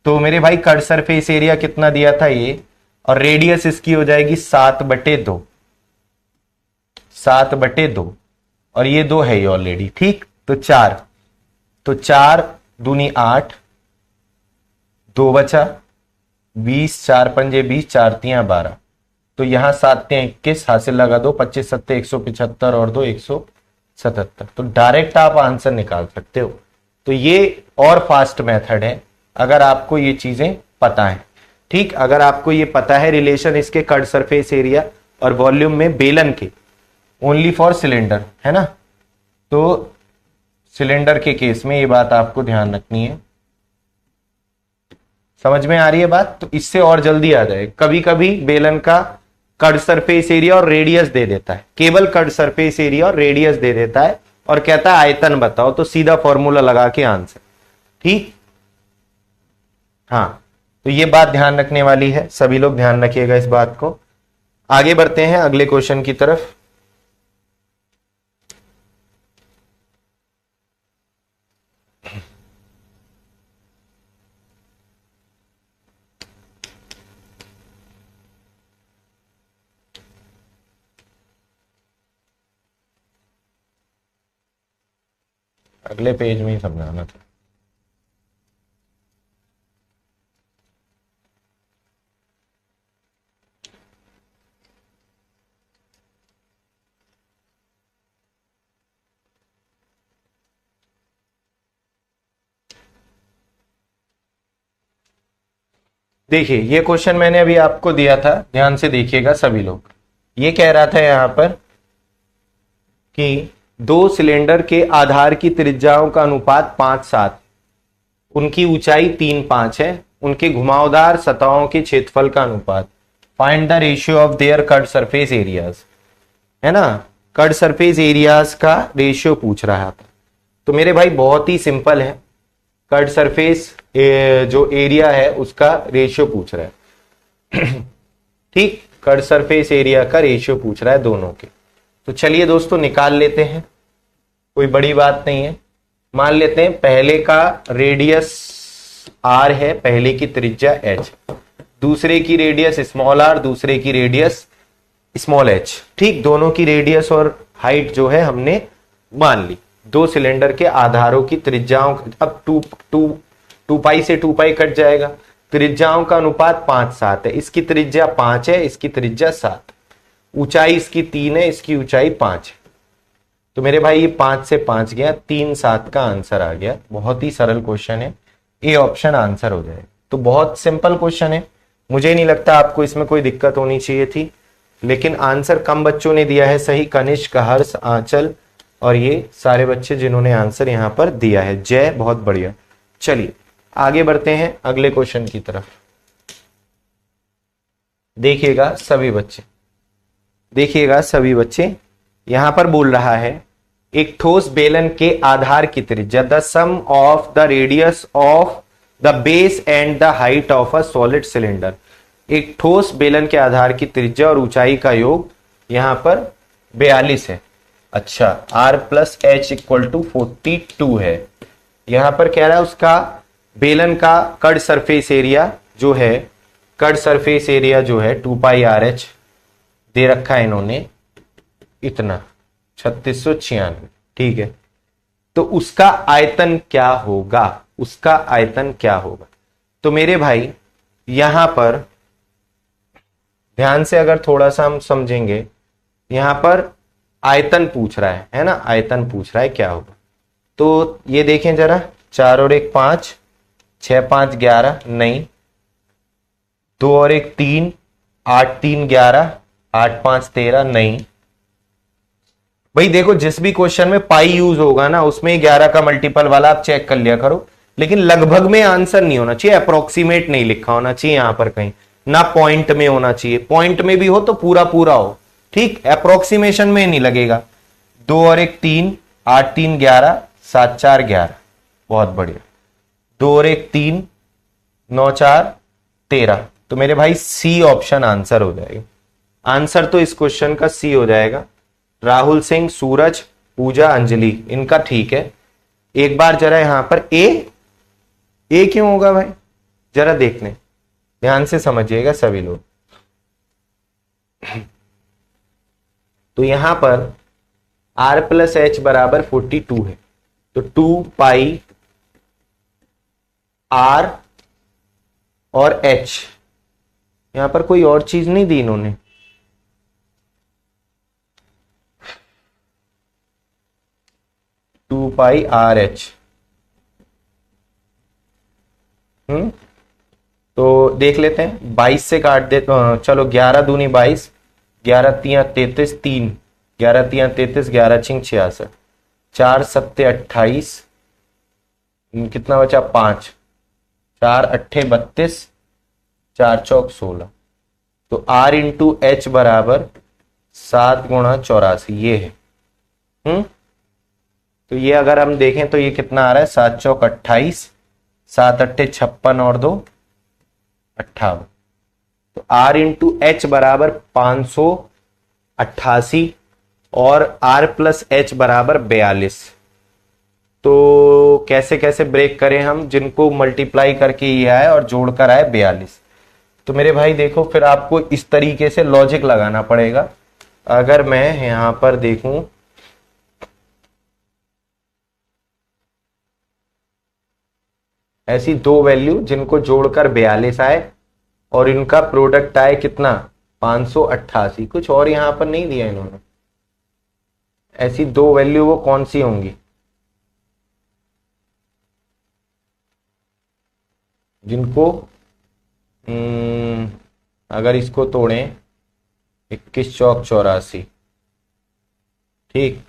तो मेरे भाई कर्ड सरफेस एरिया कितना दिया था ये, और रेडियस इसकी हो जाएगी 7/2, 7/2, और ये 2 है ये ऑलरेडी, ठीक। तो 4, तो 4 दूनी 8, 2 बचा 20, 4 पंजे 20, 4 तियां 12, तो यहां 7 तियां 21, हासिल लगा दो, 25 सत्ते 175 और 2 177। तो डायरेक्ट आप आंसर निकाल सकते हो। तो ये और फास्ट मेथड है अगर आपको ये चीजें पता है, ठीक। अगर आपको ये पता है रिलेशन इसके कर्ड सरफेस एरिया और वॉल्यूम में बेलन के, ओनली फॉर सिलेंडर, है ना। तो सिलेंडर के केस में ये बात आपको ध्यान रखनी है। समझ में आ रही है बात। तो इससे और जल्दी आ जाए। कभी कभी बेलन का कर्ड सरफेस एरिया और रेडियस दे देता है, केवल कर्ड सरफेस एरिया और रेडियस दे देता है और कहता है आयतन बताओ, तो सीधा फॉर्मूला लगा के आंसर, ठीक। हाँ, तो ये बात ध्यान रखने वाली है, सभी लोग ध्यान रखिएगा इस बात को। आगे बढ़ते हैं अगले क्वेश्चन की तरफ। अगले पेज में ही समझाना था। देखिए, ये क्वेश्चन मैंने अभी आपको दिया था, ध्यान से देखिएगा सभी लोग। ये कह रहा था यहां पर कि 2 सिलेंडर के आधार की त्रिज्याओं का अनुपात 5:7, उनकी ऊंचाई 3:5 है, उनके घुमावदार सतहों के क्षेत्रफल का अनुपात, find the ratio of their curved surface areas, है ना। कर्ड सरफेस एरियाज का रेशियो पूछ रहा था। तो मेरे भाई बहुत ही सिंपल है, कर्ड सरफेस जो एरिया है उसका रेशियो पूछ रहा है, ठीक। कर्ड सरफेस एरिया का रेशियो पूछ रहा है दोनों के। तो चलिए दोस्तों निकाल लेते हैं, कोई बड़ी बात नहीं है। मान लेते हैं पहले का रेडियस r है, पहले की त्रिज्या h, दूसरे की रेडियस स्मॉल r, दूसरे की रेडियस स्मॉल h, ठीक। दोनों की रेडियस और हाइट जो है हमने मान ली। 2 सिलेंडर के आधारों की त्रिज्याओं, अब 2 पाई से 2 पाई कट जाएगा, त्रिज्याओं का अनुपात 5:7 है। इसकी त्रिज्या 5 है, इसकी त्रिज्या 7, ऊंचाई इसकी 3 है, इसकी ऊंचाई 5 है। तो मेरे भाई ये 5 से 5 गया, 3:7 का आंसर आ गया। बहुत ही सरल क्वेश्चन है, ए ऑप्शन आंसर हो जाएगा। तो बहुत सिंपल क्वेश्चन है, मुझे नहीं लगता आपको इसमें कोई दिक्कत होनी चाहिए थी, लेकिन आंसर कम बच्चों ने दिया है सही, कनिष्क, हर्ष, आंचल और ये सारे बच्चे जिन्होंने आंसर यहां पर दिया है। जय, बहुत बढ़िया। चलिए आगे बढ़ते हैं अगले क्वेश्चन की तरफ। देखिएगा सभी बच्चे, देखिएगा सभी बच्चे, यहां पर बोल रहा है एक ठोस बेलन के आधार की त्रिज्या, the sum of the radius of the base and the height of a solid cylinder. एक ठोस बेलन के आधार की त्रिज्या और ऊंचाई का योग यहां पर 42 है। अच्छा, r plus h equal to 42 है। यहां पर कह रहा है उसका बेलन का कर्ड सरफेस एरिया जो है, कर्ड सरफेस एरिया जो है 2 पाई आर एच दे रखा है इन्होंने, इतना 3696, ठीक है। तो उसका आयतन क्या होगा, उसका आयतन क्या होगा। तो मेरे भाई यहां पर ध्यान से अगर थोड़ा सा हम समझेंगे, यहां पर आयतन पूछ रहा है ना, आयतन पूछ रहा है क्या होगा। तो ये देखें जरा, 4 और 1 5, 6 5 11, नहीं, 2 और 1 3, 8 3 11, 8 5 13, नहीं भाई देखो जिस भी क्वेश्चन में पाई यूज होगा ना उसमें 11 का मल्टीपल वाला आप चेक कर लिया करो, लेकिन लगभग में आंसर नहीं होना चाहिए, अप्रोक्सीमेट नहीं लिखा होना चाहिए यहां पर कहीं, ना पॉइंट में होना चाहिए, पॉइंट में भी हो तो पूरा पूरा हो, ठीक, अप्रोक्सीमेशन में नहीं लगेगा। 2 और 1 3, 8 3 11, 7 4 11, बहुत बढ़िया। 2 और 1 3, 9 4 13, तो मेरे भाई सी ऑप्शन आंसर हो जाएगा। आंसर तो इस क्वेश्चन का सी हो जाएगा। राहुल सिंह, सूरज, पूजा, अंजलि, इनका ठीक है। एक बार जरा यहां पर ए क्यों होगा भाई, जरा देख लें, ध्यान से समझिएगा सभी लोग। तो यहां पर r प्लस एच बराबर 42 है, तो 2 पाई r और h, यहां पर कोई और चीज नहीं दी इन्होंने, 2 पाई आर एच। तो देख लेते हैं, 22 से काट दे, चलो 11 दूनी 22, 11 तिया 33, 3 11 तिया 33, 11 छिंग 66, 4 सत्ते 28, कितना बचा 5, 4 अट्ठे 32, 4 चौक 16, तो R इंटू एच बराबर 7 गुणा 84, ये है। तो ये अगर हम देखें तो ये कितना आ रहा है, 7 चौक 28, 7 अट्ठे 56 और 2 58, तो R इंटू एच बराबर 588 और R प्लस एच बराबर 42। तो कैसे कैसे ब्रेक करें हम, जिनको मल्टीप्लाई करके ये आए और जोड़कर आए 42। तो मेरे भाई देखो फिर आपको इस तरीके से लॉजिक लगाना पड़ेगा। अगर मैं यहां पर देखूं, ऐसी दो वैल्यू जिनको जोड़कर 42 आए और इनका प्रोडक्ट आए कितना 588, कुछ और यहां पर नहीं दिया इन्होंने, ऐसी दो वैल्यू वो कौन सी होंगी जिनको अगर इसको तोड़ें 21 चौक 84, ठीक,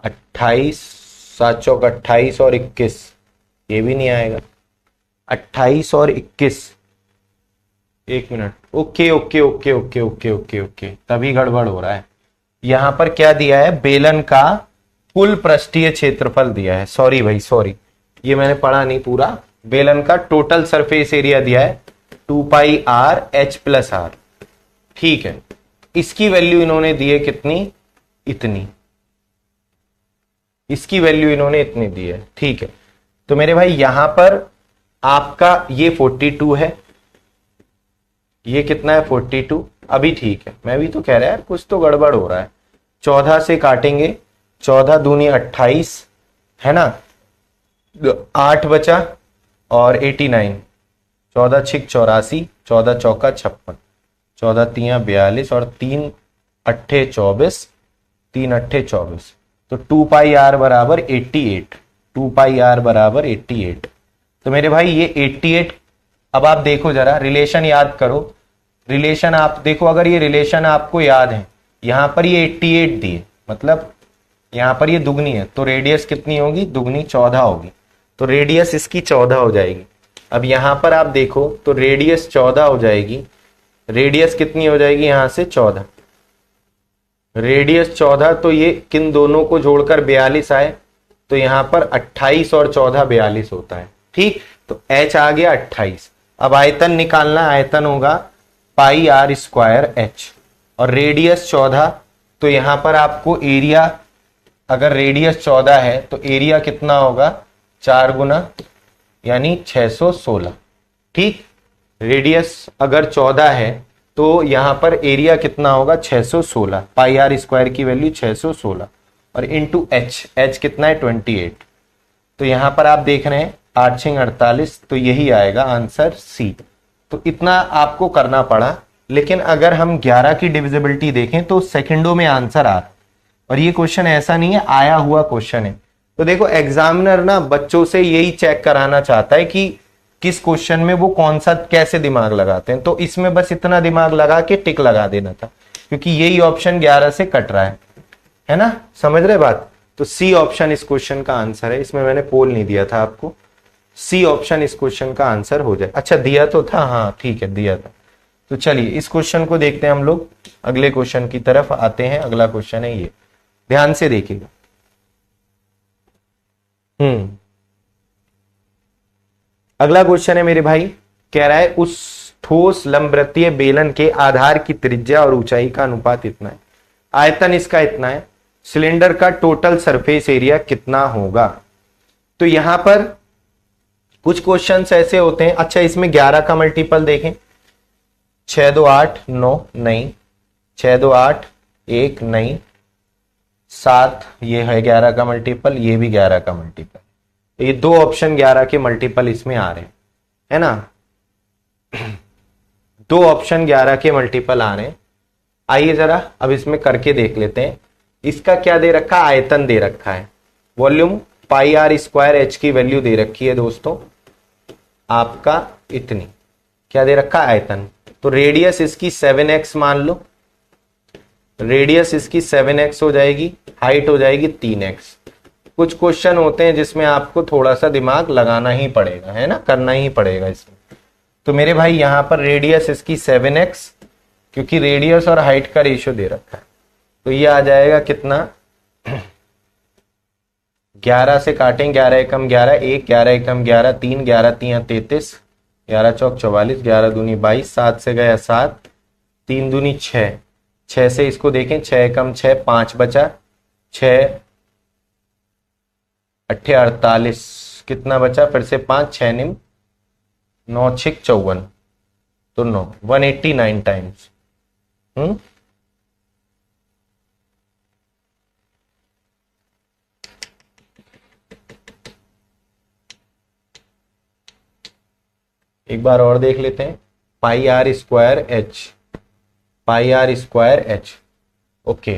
28 7 चौक 28 और 21, ये भी नहीं आएगा, 28 और 21, एक minute, okay okay okay okay okay okay okay, तभी गड़बड़ हो रहा है। यहां पर क्या दिया है, बेलन का कुल पृष्ठीय क्षेत्रफल दिया है, सॉरी भाई सॉरी, ये मैंने पढ़ा नहीं पूरा, बेलन का टोटल सरफेस एरिया दिया है 2 pi r h plus r, ठीक है, इसकी वैल्यू इन्होंने दी है कितनी, इतनी, इसकी वैल्यू इन्होंने इतनी दी है, ठीक है। तो मेरे भाई यहां पर आपका ये 42 है, ये कितना है 42, अभी ठीक है, मैं भी तो कह रहा है कुछ तो गड़बड़ हो रहा है। 14 से काटेंगे, 14 दूनी 28 है ना, 8 बचा और 89, 14 छिक 84, 14 चौका 56, 14 तिया 42 और 3 अट्ठे 24, 3 अट्ठे 24, तो 2 पाई आर बराबर 88, 2 पाई आर बराबर 88। तो मेरे भाई ये 88, अब आप देखो जरा रिलेशन याद करो, रिलेशन आप देखो, अगर ये रिलेशन आपको याद है, यहां पर ये 88 दिए, मतलब यहां पर ये दुगनी है, तो रेडियस कितनी होगी, दुगनी 14 होगी, तो रेडियस इसकी 14 हो जाएगी। अब यहां पर आप देखो तो रेडियस 14 हो जाएगी, रेडियस कितनी हो जाएगी यहां से 14, रेडियस 14, तो ये किन दोनों को जोड़कर 42 आए, तो यहां पर 28 और 14 42 होता है, ठीक, तो h आ गया 28। अब आयतन निकालना, आयतन होगा पाई आर स्क्वायर एच, और रेडियस 14, तो यहां पर आपको एरिया, अगर रेडियस 14 है तो एरिया कितना होगा 4 गुना यानी 616, ठीक, रेडियस अगर 14 है तो यहां पर एरिया कितना होगा 616, पाई आर स्क्वायर की वैल्यू 616 और इंटू एच, एच कितना है 28, तो यहां पर आप देख रहे हैं 8 6 48, तो यही आएगा आंसर सी। तो इतना आपको करना पड़ा, लेकिन अगर हम 11 की डिविजिबिलिटी देखें तो सेकंडों में आंसर आ रहा है, और ये क्वेश्चन ऐसा नहीं है आया हुआ क्वेश्चन है। तो देखो एग्जामिनर ना बच्चों से यही चेक कराना चाहता है कि किस क्वेश्चन में वो कौन सा कैसे दिमाग लगाते हैं। तो इसमें बस इतना दिमाग लगा के टिक लगा देना था, क्योंकि यही ऑप्शन 11 से कट रहा है ना, समझ रहे बात। तो सी ऑप्शन इस क्वेश्चन का आंसर है। इसमें मैंने पोल नहीं दिया था आपको, सी ऑप्शन इस क्वेश्चन का आंसर हो जाए। अच्छा दिया तो था, हाँ ठीक है दिया था। तो चलिए इस क्वेश्चन को देखते हैं हम लोग, अगले क्वेश्चन की तरफ आते हैं। अगला क्वेश्चन है ये, ध्यान से देखिएगा। अगला क्वेश्चन है मेरे भाई, कह रहा है उस ठोस लंबवृत्तीय बेलन के आधार की त्रिज्या और ऊंचाई का अनुपात इतना है, आयतन इसका इतना है, सिलेंडर का टोटल सरफेस एरिया कितना होगा। तो यहां पर कुछ क्वेश्चंस ऐसे होते हैं। अच्छा इसमें 11 का मल्टीपल देखें, 6 2 8 9 नहीं, 6 2 8 1 नहीं, 7 ये है 11 का मल्टीपल, ये भी 11 का मल्टीपल। ये दो ऑप्शन 11 के मल्टीपल इसमें आ रहे हैं, है ना, दो ऑप्शन 11 के मल्टीपल आ रहे हैं। आइए जरा अब इसमें करके देख लेते हैं। इसका क्या दे रखा, आयतन दे रखा है, volume pi r square h की वैल्यू दे रखी है दोस्तों आपका इतनी, क्या दे रखा आयतन। तो रेडियस इसकी 7x मान लो, रेडियस इसकी 7x हो जाएगी, हाइट हो जाएगी 3x। कुछ क्वेश्चन होते हैं जिसमें आपको थोड़ा सा दिमाग लगाना ही पड़ेगा, है ना, करना ही पड़ेगा इसमें। तो मेरे भाई यहां पर रेडियस इसकी 7x, क्योंकि रेडियस और हाइट का रेशियो दे रखा है, तो ये आ जाएगा कितना, 11 से काटें, 11 एकम 11, 1 11 एकम 11, 3 11 3 33, 11 चौक 44, 11 दूनी 22, 7 से गया 7, 3 दूनी 6, 6 से इसको देखें, 6 एकम 6, 5 बचा, 6 8 48, कितना बचा, फिर से 5 6 निम 9 6 54, तो 9 189 टाइम्स। एक बार और देख लेते हैं, pi r square h, pi r square h, okay.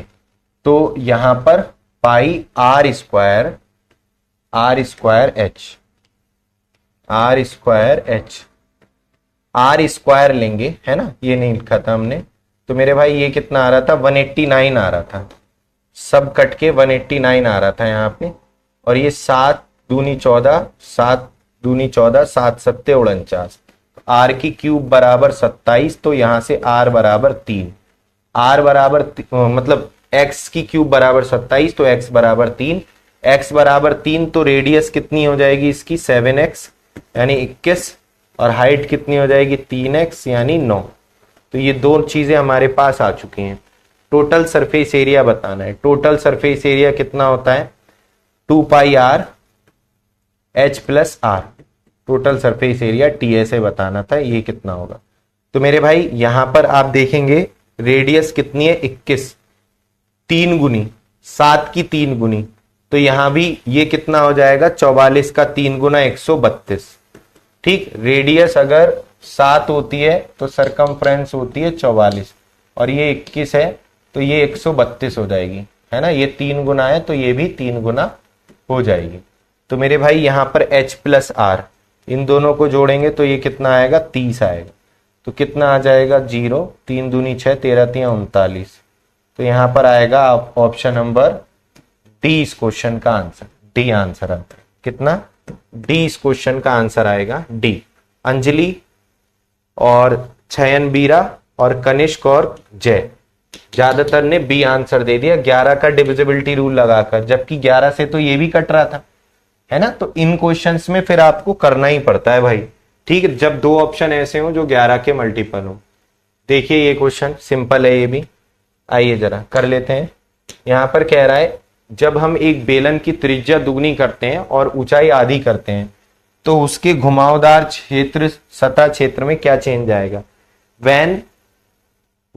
तो यहां पर pi r square h, r square h, r square लेंगे, है ना, ये नहीं लिखा था हमने। तो मेरे भाई ये कितना आ रहा था, 189 आ रहा था, सब कट के 189 आ रहा था यहाँ पे। और ये 7 दूनी 14, 7 दूनी 14, 7 सत्ते 49, आर की क्यूब बराबर 27, तो यहां से आर बराबर 3, आर बराबर मतलब एक्स की क्यूब बराबर 27, तो एक्स बराबर 3, एक्स बराबर 3, तो रेडियस कितनी हो जाएगी इसकी 7x यानी 21, और हाइट कितनी हो जाएगी 3x यानी 9। तो ये दो चीजें हमारे पास आ चुकी हैं। टोटल सरफेस एरिया बताना है, टोटल सरफेस एरिया कितना होता है, 2 pi r h plus r, total surface area T ऐसे बताना था, ये कितना होगा। तो मेरे भाई यहां पर आप देखेंगे रेडियस कितनी है 21, 3 गुनी 7 की 3 गुनी, तो यहां भी ये कितना हो जाएगा 44 का 3 गुना 132, ठीक। रेडियस अगर 7 होती है तो सरकमफ्रेंस होती है 44, और ये 21 है तो ये 132 हो जाएगी, है ना, ये 3 गुना है तो ये भी 3 गुना हो जाएगी। तो मेरे भाई यहां पर h प्लस आर, इन दोनों को जोड़ेंगे तो ये कितना आएगा 30 आएगा, तो कितना आ जाएगा 0, 3 दूनी 6, 13 3 39, तो यहां पर आएगा ऑप्शन नंबर डी इस क्वेश्चन का आंसर, डी आंसर आता है कितना, डी इस क्वेश्चन का आंसर आएगा डी। अंजलि और छयन बीरा और कनिष्क और जय ज्यादातर ने बी आंसर दे दिया 11 का डिविजिबिलिटी रूल लगाकर, जबकि 11 से तो ये भी कट रहा था, है ना। तो इन क्वेश्चंस में फिर आपको करना ही पड़ता है भाई, ठीक है, जब दो ऑप्शन ऐसे हो जो 11 के मल्टीपल हो। देखिए ये क्वेश्चन सिंपल है ये भी, आइए जरा कर लेते हैं। यहां पर कह रहा है जब हम एक बेलन की त्रिज्या दुगनी करते हैं और ऊंचाई आधी करते हैं तो उसके घुमावदार क्षेत्र सतह क्षेत्र में क्या चेंज आएगा। When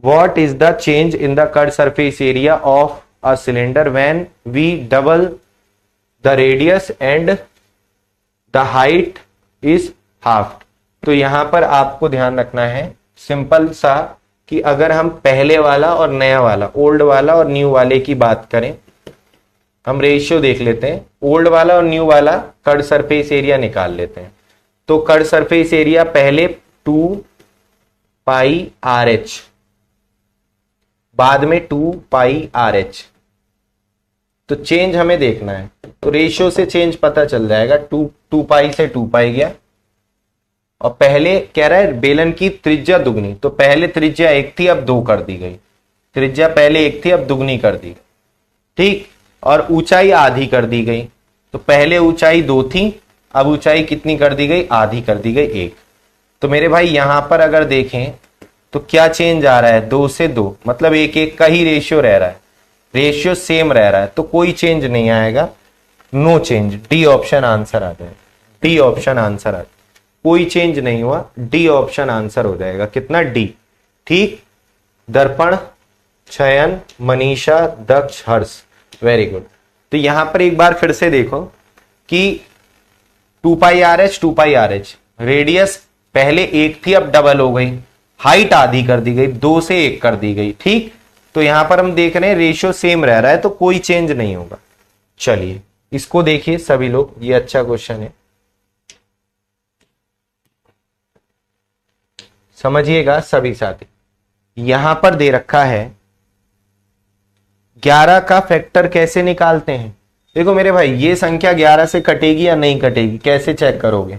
what is the change in the curve surface area of a cylinder when we double the radius and the height is half. तो यहां पर आपको ध्यान रखना है सिंपल सा कि अगर हम पहले वाला और नया वाला, ओल्ड वाला और न्यू वाले की बात करें, हम रेशियो देख लेते हैं, ओल्ड वाला और न्यू वाला कर्व सरफेस एरिया निकाल लेते हैं। तो कर्व सरफेस एरिया पहले 2 पाई आर एच, बाद में 2 पाई आर एच। तो चेंज हमें देखना है, तो रेशियो से चेंज पता चल जाएगा। 2 पाई से 2 पाई गया, और पहले कह रहा है बेलन की त्रिज्या दुगनी, तो पहले त्रिज्या 1 थी अब 2 कर दी गई, त्रिज्या पहले 1 थी अब दुगनी कर दी, ठीक। और ऊंचाई आधी कर दी गई, तो पहले ऊंचाई 2 थी अब ऊंचाई कितनी कर दी गई, आधी कर दी गई 1। तो मेरे भाई यहां पर अगर देखें तो क्या चेंज आ रहा है, 2 से 2, मतलब 1-1 का ही रेशियो रह रहा है, रेशियो सेम रह रहा है, तो कोई चेंज नहीं आएगा, no change. D option answer आ जाएगा, डी ऑप्शन आंसर आ, कोई चेंज नहीं हुआ, डी ऑप्शन आंसर हो जाएगा। कितना, डी, ठीक। दर्पण, चयन, मनीषा, दक्ष, हर्ष, वेरी गुड। तो यहां पर एक बार फिर से देखो कि 2 pi r H, 2 pi r H, radius पहले 1 थी अब डबल हो गई, हाइट आधी कर दी गई, 2 से 1 कर दी गई, ठीक। तो यहां पर हम देख रहे हैं रेशियो सेम रह रहा है, तो कोई चेंज नहीं होगा। चलिए इसको देखिए सभी लोग, ये अच्छा क्वेश्चन है, समझिएगा सभी साथी। यहां पर दे रखा है 11 का फैक्टर कैसे निकालते हैं। देखो मेरे भाई, ये संख्या 11 से कटेगी या नहीं कटेगी, कैसे चेक करोगे,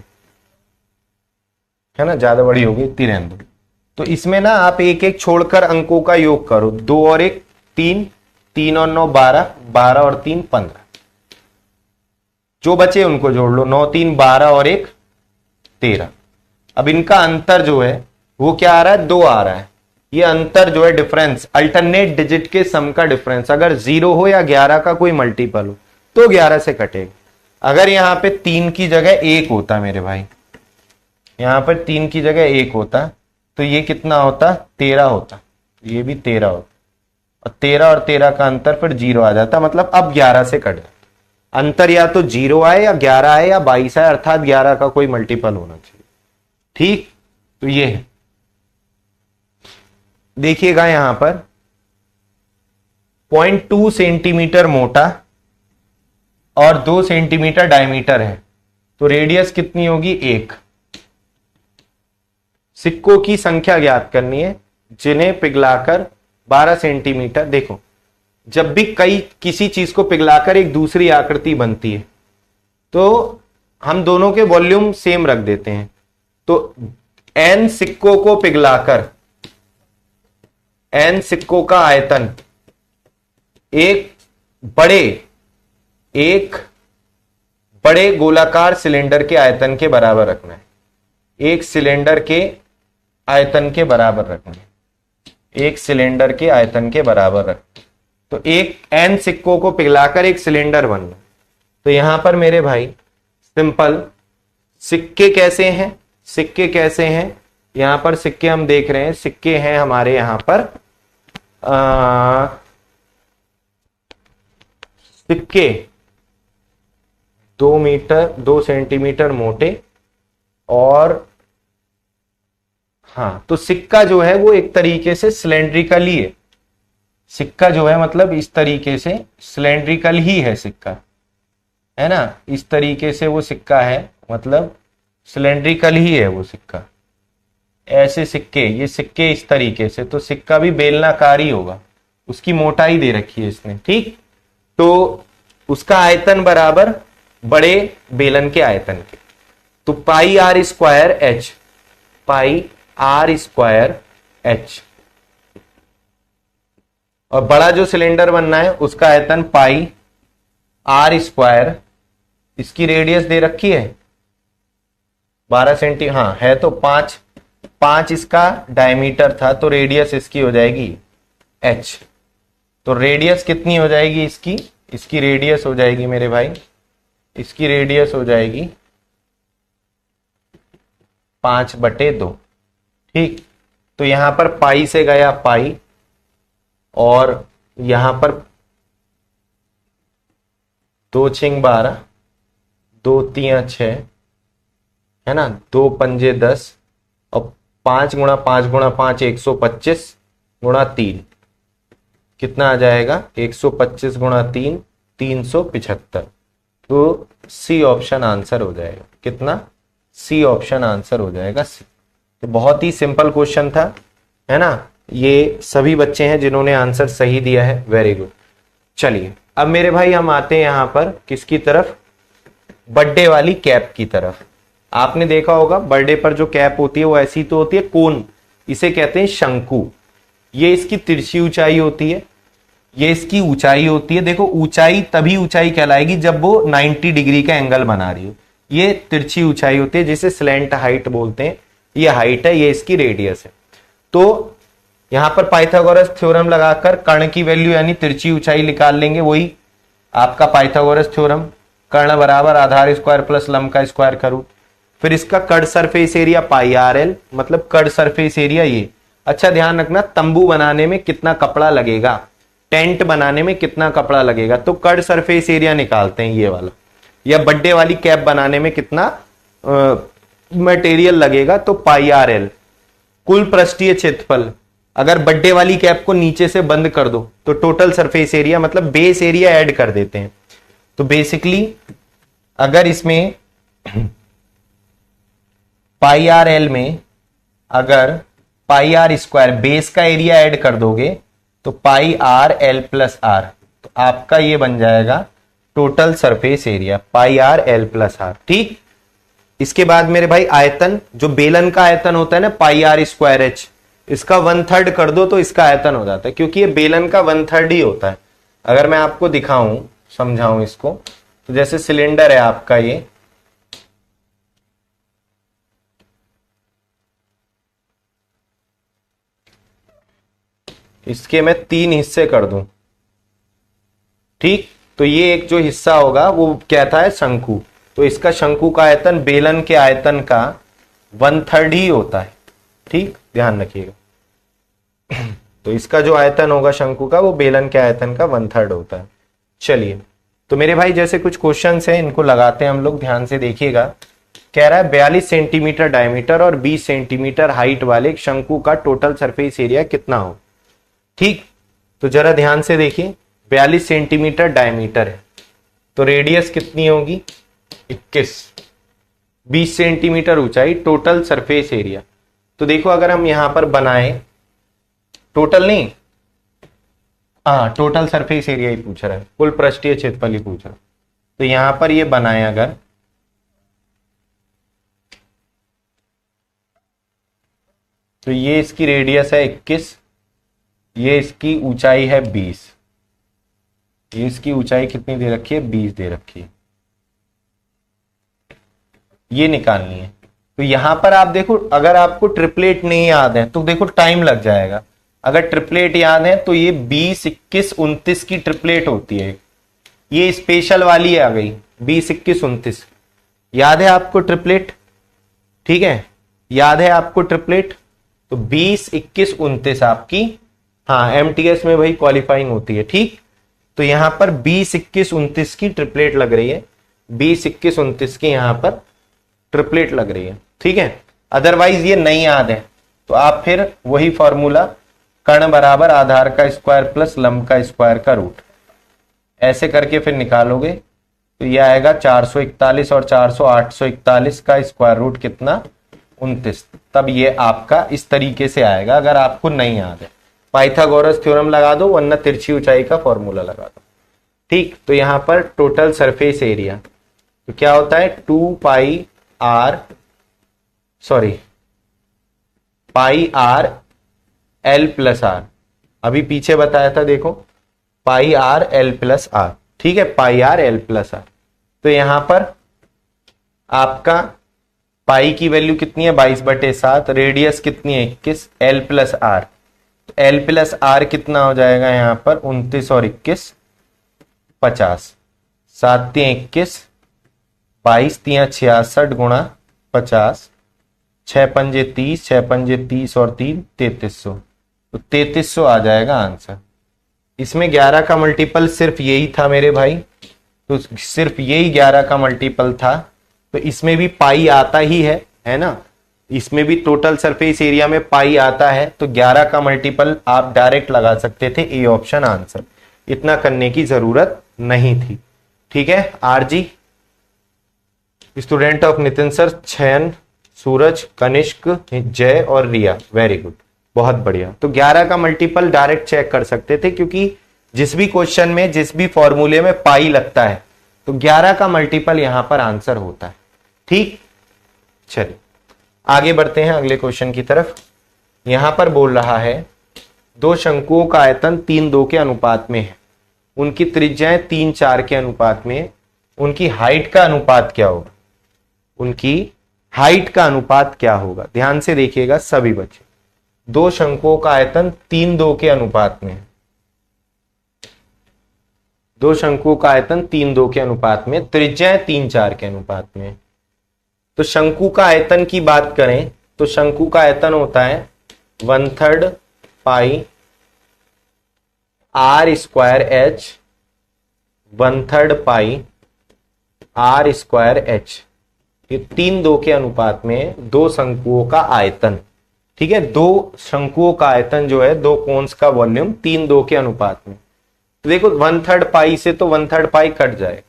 है ना, ज्यादा बड़ी होगी इतनी रहने दो। तो इसमें ना आप एक एक छोड़कर अंकों का योग करो, 2 और 1 3, 3 और 9 12, 12 और 3 15, जो बचे उनको जोड़ लो, 9 3 12 और 1 13। अब इनका अंतर जो है वो क्या आ रहा है, 2 आ रहा है। ये अंतर जो है डिफरेंस, अल्टरनेट डिजिट के सम का डिफरेंस, अगर 0 हो या 11 का कोई मल्टीपल हो तो 11 से कटेगा। अगर यहां पे 3 की जगह 1 होता मेरे भाई, यहां पर 3 की जगह 1 होता तो ये कितना होता, 13 होता, ये भी 13 होता, और 13 और 13 का अंतर फिर 0 आ जाता, मतलब अब 11 से कट जाता। अंतर या तो 0 आए या 11 आए या 22 आए, अर्थात 11 का कोई मल्टीपल होना चाहिए, ठीक। तो ये है, देखिएगा यहां पर 0.2 सेंटीमीटर मोटा और 2 सेंटीमीटर डायमीटर है, तो रेडियस कितनी होगी, 1। सिक्कों की संख्या ज्ञात करनी है जिन्हें पिघलाकर 12 सेंटीमीटर, देखो जब भी किसी चीज को पिघलाकर एक दूसरी आकृति बनती है तो हम दोनों के वॉल्यूम सेम रख देते हैं। तो n सिक्कों को पिघलाकर, n सिक्कों का आयतन एक बड़े गोलाकार सिलेंडर के आयतन के बराबर रखना है, एक सिलेंडर के आयतन के बराबर रखना है, एक सिलेंडर के आयतन के बराबर रखना। तो एक n सिक्कों को पिघलाकर एक सिलेंडर बनना। तो यहां पर मेरे भाई सिंपल, सिक्के कैसे हैं, सिक्के कैसे हैं, यहां पर सिक्के हम देख रहे हैं, सिक्के हैं हमारे यहां पर सिक्के 2 सेंटीमीटर मोटे, और हाँ, तो सिक्का जो है वो एक तरीके से सिलेंड्रिकली है, सिक्का जो है मतलब इस तरीके से सिलेंड्रिकल ही है सिक्का, है ना, इस तरीके से वो सिक्का है, मतलब सिलेंड्रिकल ही है वो सिक्का। ऐसे सिक्के, ये सिक्के इस तरीके से, तो सिक्का भी बेलनाकार ही होगा, उसकी मोटाई दे रखी है इसने, ठीक। तो उसका आयतन बराबर बड़े बेलन के आयतन के, तो pi r square h, pi r square h, और बड़ा जो सिलेंडर बनना है उसका आयतन पाई आर स्क्वायर, इसकी रेडियस दे रखी है 12 सेंटी, हाँ है, तो 5 इसका डायमीटर था, तो रेडियस इसकी हो जाएगी h। तो रेडियस कितनी हो जाएगी इसकी रेडियस हो जाएगी मेरे भाई, इसकी रेडियस हो जाएगी 5/2, ठीक। तो यहां पर पाई से गया पाई, और यहां पर 2 छिंग 12, 2 तियां 6, है ना, 2 पंजे 10, और 5 गुणा 5 गुणा 5 125 गुणा 3, कितना आ जाएगा 125 गुणा 3 375। तो सी ऑप्शन आंसर हो जाएगा, कितना सी ऑप्शन आंसर हो जाएगा सी। तो बहुत ही सिंपल क्वेश्चन था, है ना। ये सभी बच्चे हैं जिन्होंने आंसर सही दिया है, वेरी गुड। चलिए अब मेरे भाई हम आते हैं यहां पर किसकी तरफ, बर्थडे वाली कैप की तरफ। आपने देखा होगा बर्थडे पर जो कैप होती है वो ऐसी तो होती है कोन, इसे कहते हैं शंकु। ये इसकी तिरछी ऊंचाई होती है, ये इसकी ऊंचाई होती है। देखो ऊंचाई तभी ऊंचाई कहलाएगी जब वो 90 डिग्री का एंगल बना रही हो। ये तिरछी ऊंचाई होती है जिसे स्लैंट हाइट बोलते हैं। ये हाइट है, ये इसकी रेडियस है। तो यहां पर पाइथागोरस थ्योरम लगाकर कर्ण की वैल्यू यानी तिरछी ऊंचाई निकाल लेंगे, वही आपका पाइथागोरस थ्योरम। कर्ण बराबर आधार स्क्वायर प्लस लंब का स्क्वायर का रूट। फिर इसका cut surface area pi r L, मतलब कट सरफेस एरिया ये। अच्छा ध्यान रखना, तंबू बनाने में कितना कपड़ा लगेगा, टेंट बनाने में कितना कपड़ा लगेगा, तो कट सरफेस एरिया निकालते हैं ये वाला। या बर्थडे वाली कैप बनाने में कितना मटेरियल लगेगा, तो पाई आर एल। कुल पृष्ठीय क्षेत्रफल, अगर बर्थडे वाली कैप को नीचे से बंद कर दो तो टोटल सरफेस एरिया मतलब बेस एरिया ऐड कर देते हैं। तो बेसिकली अगर इसमें पाई आर एल में अगर पाई आर स्क्वायर बेस का एरिया ऐड कर दोगे तो pi r l plus r, तो आपका ये बन जाएगा total surface area pi r l plus r. ठीक, इसके बाद मेरे भाई आयतन, जो बेलन का आयतन होता है ना पाई आर स्क्वायर एच, इसका 1/3 कर दो तो इसका आयतन हो जाता है, क्योंकि ये बेलन का 1/3 ही होता है। अगर मैं आपको दिखाऊं समझाऊं इसको, तो जैसे सिलेंडर है आपका ये, इसके मैं 3 हिस्से कर दूं, ठीक, तो ये एक जो हिस्सा होगा वो कहता है शंकु। तो इसका शंकु का आयतन बेलन के आयतन का 1/3 ही होता है। ठीक, ध्यान रखिएगा। तो इसका जो आयतन होगा शंकु का वो बेलन के आयतन का 1/3 होता है। चलिए, तो मेरे भाई जैसे कुछ क्वेश्चंस हैं इनको लगाते हैं हम लोग, ध्यान से देखिएगा। कह रहा है 42 सेंटीमीटर डायमीटर और 20 सेंटीमीटर हाइट वाले एक शंकु का टोटल सरफेस एरिया कितना हो। ठीक, तो जरा ध्यान से देखिए, 42 सेंटीमीटर डायमीटर है तो रेडियस कितनी होगी 21, 20 सेंटीमीटर ऊंचाई, टोटल सरफेस एरिया। तो देखो अगर हम यहां पर बनाए, टोटल नहीं, हाँ टोटल सरफेस एरिया ही पूछ रहा है, कुल पृष्ठीय क्षेत्रफल ही पूछ रहा है। तो यहां पर ये बनाए अगर, तो ये इसकी रेडियस है 21, ये इसकी ऊंचाई है 20, ये इसकी ऊंचाई कितनी दे रखी है 20 दे रखी है, ये निकालनी है। तो यहां पर आप देखो, अगर आपको ट्रिपलेट नहीं याद है तो देखो टाइम लग जाएगा। अगर ट्रिपलेट याद है तो ये 20, 21, 29 की ट्रिपलेट होती है, ये स्पेशल वाली आ गई 20, 21, 29। याद है आपको ट्रिपलेट, ठीक है, याद है आपको ट्रिपलेट। तो 20, 21, 29 आपकी, हाँ एमटीएस में भाई क्वालिफाइंग होती है। ठीक, तो यहां पर 20, 21, 29 की ट्रिपलेट लग रही है, 20, 21, 29 की यहां पर ट्रिपलेट लग रही है। ठीक है, अदरवाइज ये नहीं याद है तो आप फिर वही फॉर्मूला, कर्ण बराबर आधार का स्क्वायर प्लस लंब का स्क्वायर का रूट, ऐसे करके फिर निकालोगे तो ये आएगा 441 और 400, 841 का स्क्वायर रूट कितना 29। तब ये आपका इस तरीके से आएगा अगर आपको नहीं याद है। पाइथागोरस थ्योरम लगा दो वरना तिरछी ऊंचाई का फॉर्मूला लगा दो। ठीक, तो यहां पर टोटल सरफेस एरिया तो क्या होता है 2 pi r l plus are, अभी पीछे बताया था देखो, पाई आर एल प्लस आर। ठीक है, pi r l plus r. तो यहां पर आपका पाई की वैल्यू कितनी है 22/7, रेडियस कितनी है 21, l plus r, l plus r कितना हो जाएगा यहां पर 29 और 21 50, 7 3 21, 22 3 66 गुणा 50, 6 पंजे 30, 6 पंजे 30 और 3 3300, तो 3300 आ जाएगा आंसर। इसमें 11 का मल्टीपल सिर्फ यही था मेरे भाई, तो सिर्फ यही 11 का मल्टीपल था, तो इसमें भी पाई आता ही है ना, इसमें भी टोटल सरफेस एरिया में पाई आता है, तो 11 का मल्टीपल आप डायरेक्ट लगा सकते थे, ए ऑप्शन आंसर, इतना करने की जरूरत नहीं थी। ठीक है RG, student of Nitin sir, Chhayan, Suraj, Kanishk, Jay और रिया, वेरी गुड, बहुत बढ़िया। तो 11 का मल्टीपल डायरेक्ट चेक कर सकते थे, क्योंकि जिस भी क्वेश्चन में जिस भी फॉर्मूले में पाई लगता है तो 11 का मल्टीपल यहां पर आंसर होता है। ठीक, चलिए आगे बढ़ते हैं अगले क्वेश्चन की तरफ। यहां पर बोल रहा है दो शंकुओं का आयतन 3:2 के अनुपात में है, उनकी त्रिज्याएं 3:4 के अनुपात में है, उनकी हाइट का अनुपात क्या होगा? उनकी हाइट का अनुपात क्या होगा? ध्यान से देखिएगा सभी बच्चे। दो शंकुओं का आयतन 3:2 के अनुपात में है, दो शंकुओं का आयतन 3:2 के अनुपात में, त्रिज्याएं 3:4 के अनुपात में। तो शंकु का आयतन की बात करें तो शंकु का आयतन होता है 1/3 pi r square h, 1/3 pi r square h. ये 3:2 के अनुपात में दो शंकुओं का आयतन, ठीक है, दो शंकुओं का आयतन जो है, दो कोन्स का वॉल्यूम 3:2 के अनुपात में। तो देखो 1/3 पाई से तो 1/3 पाई कट जाए।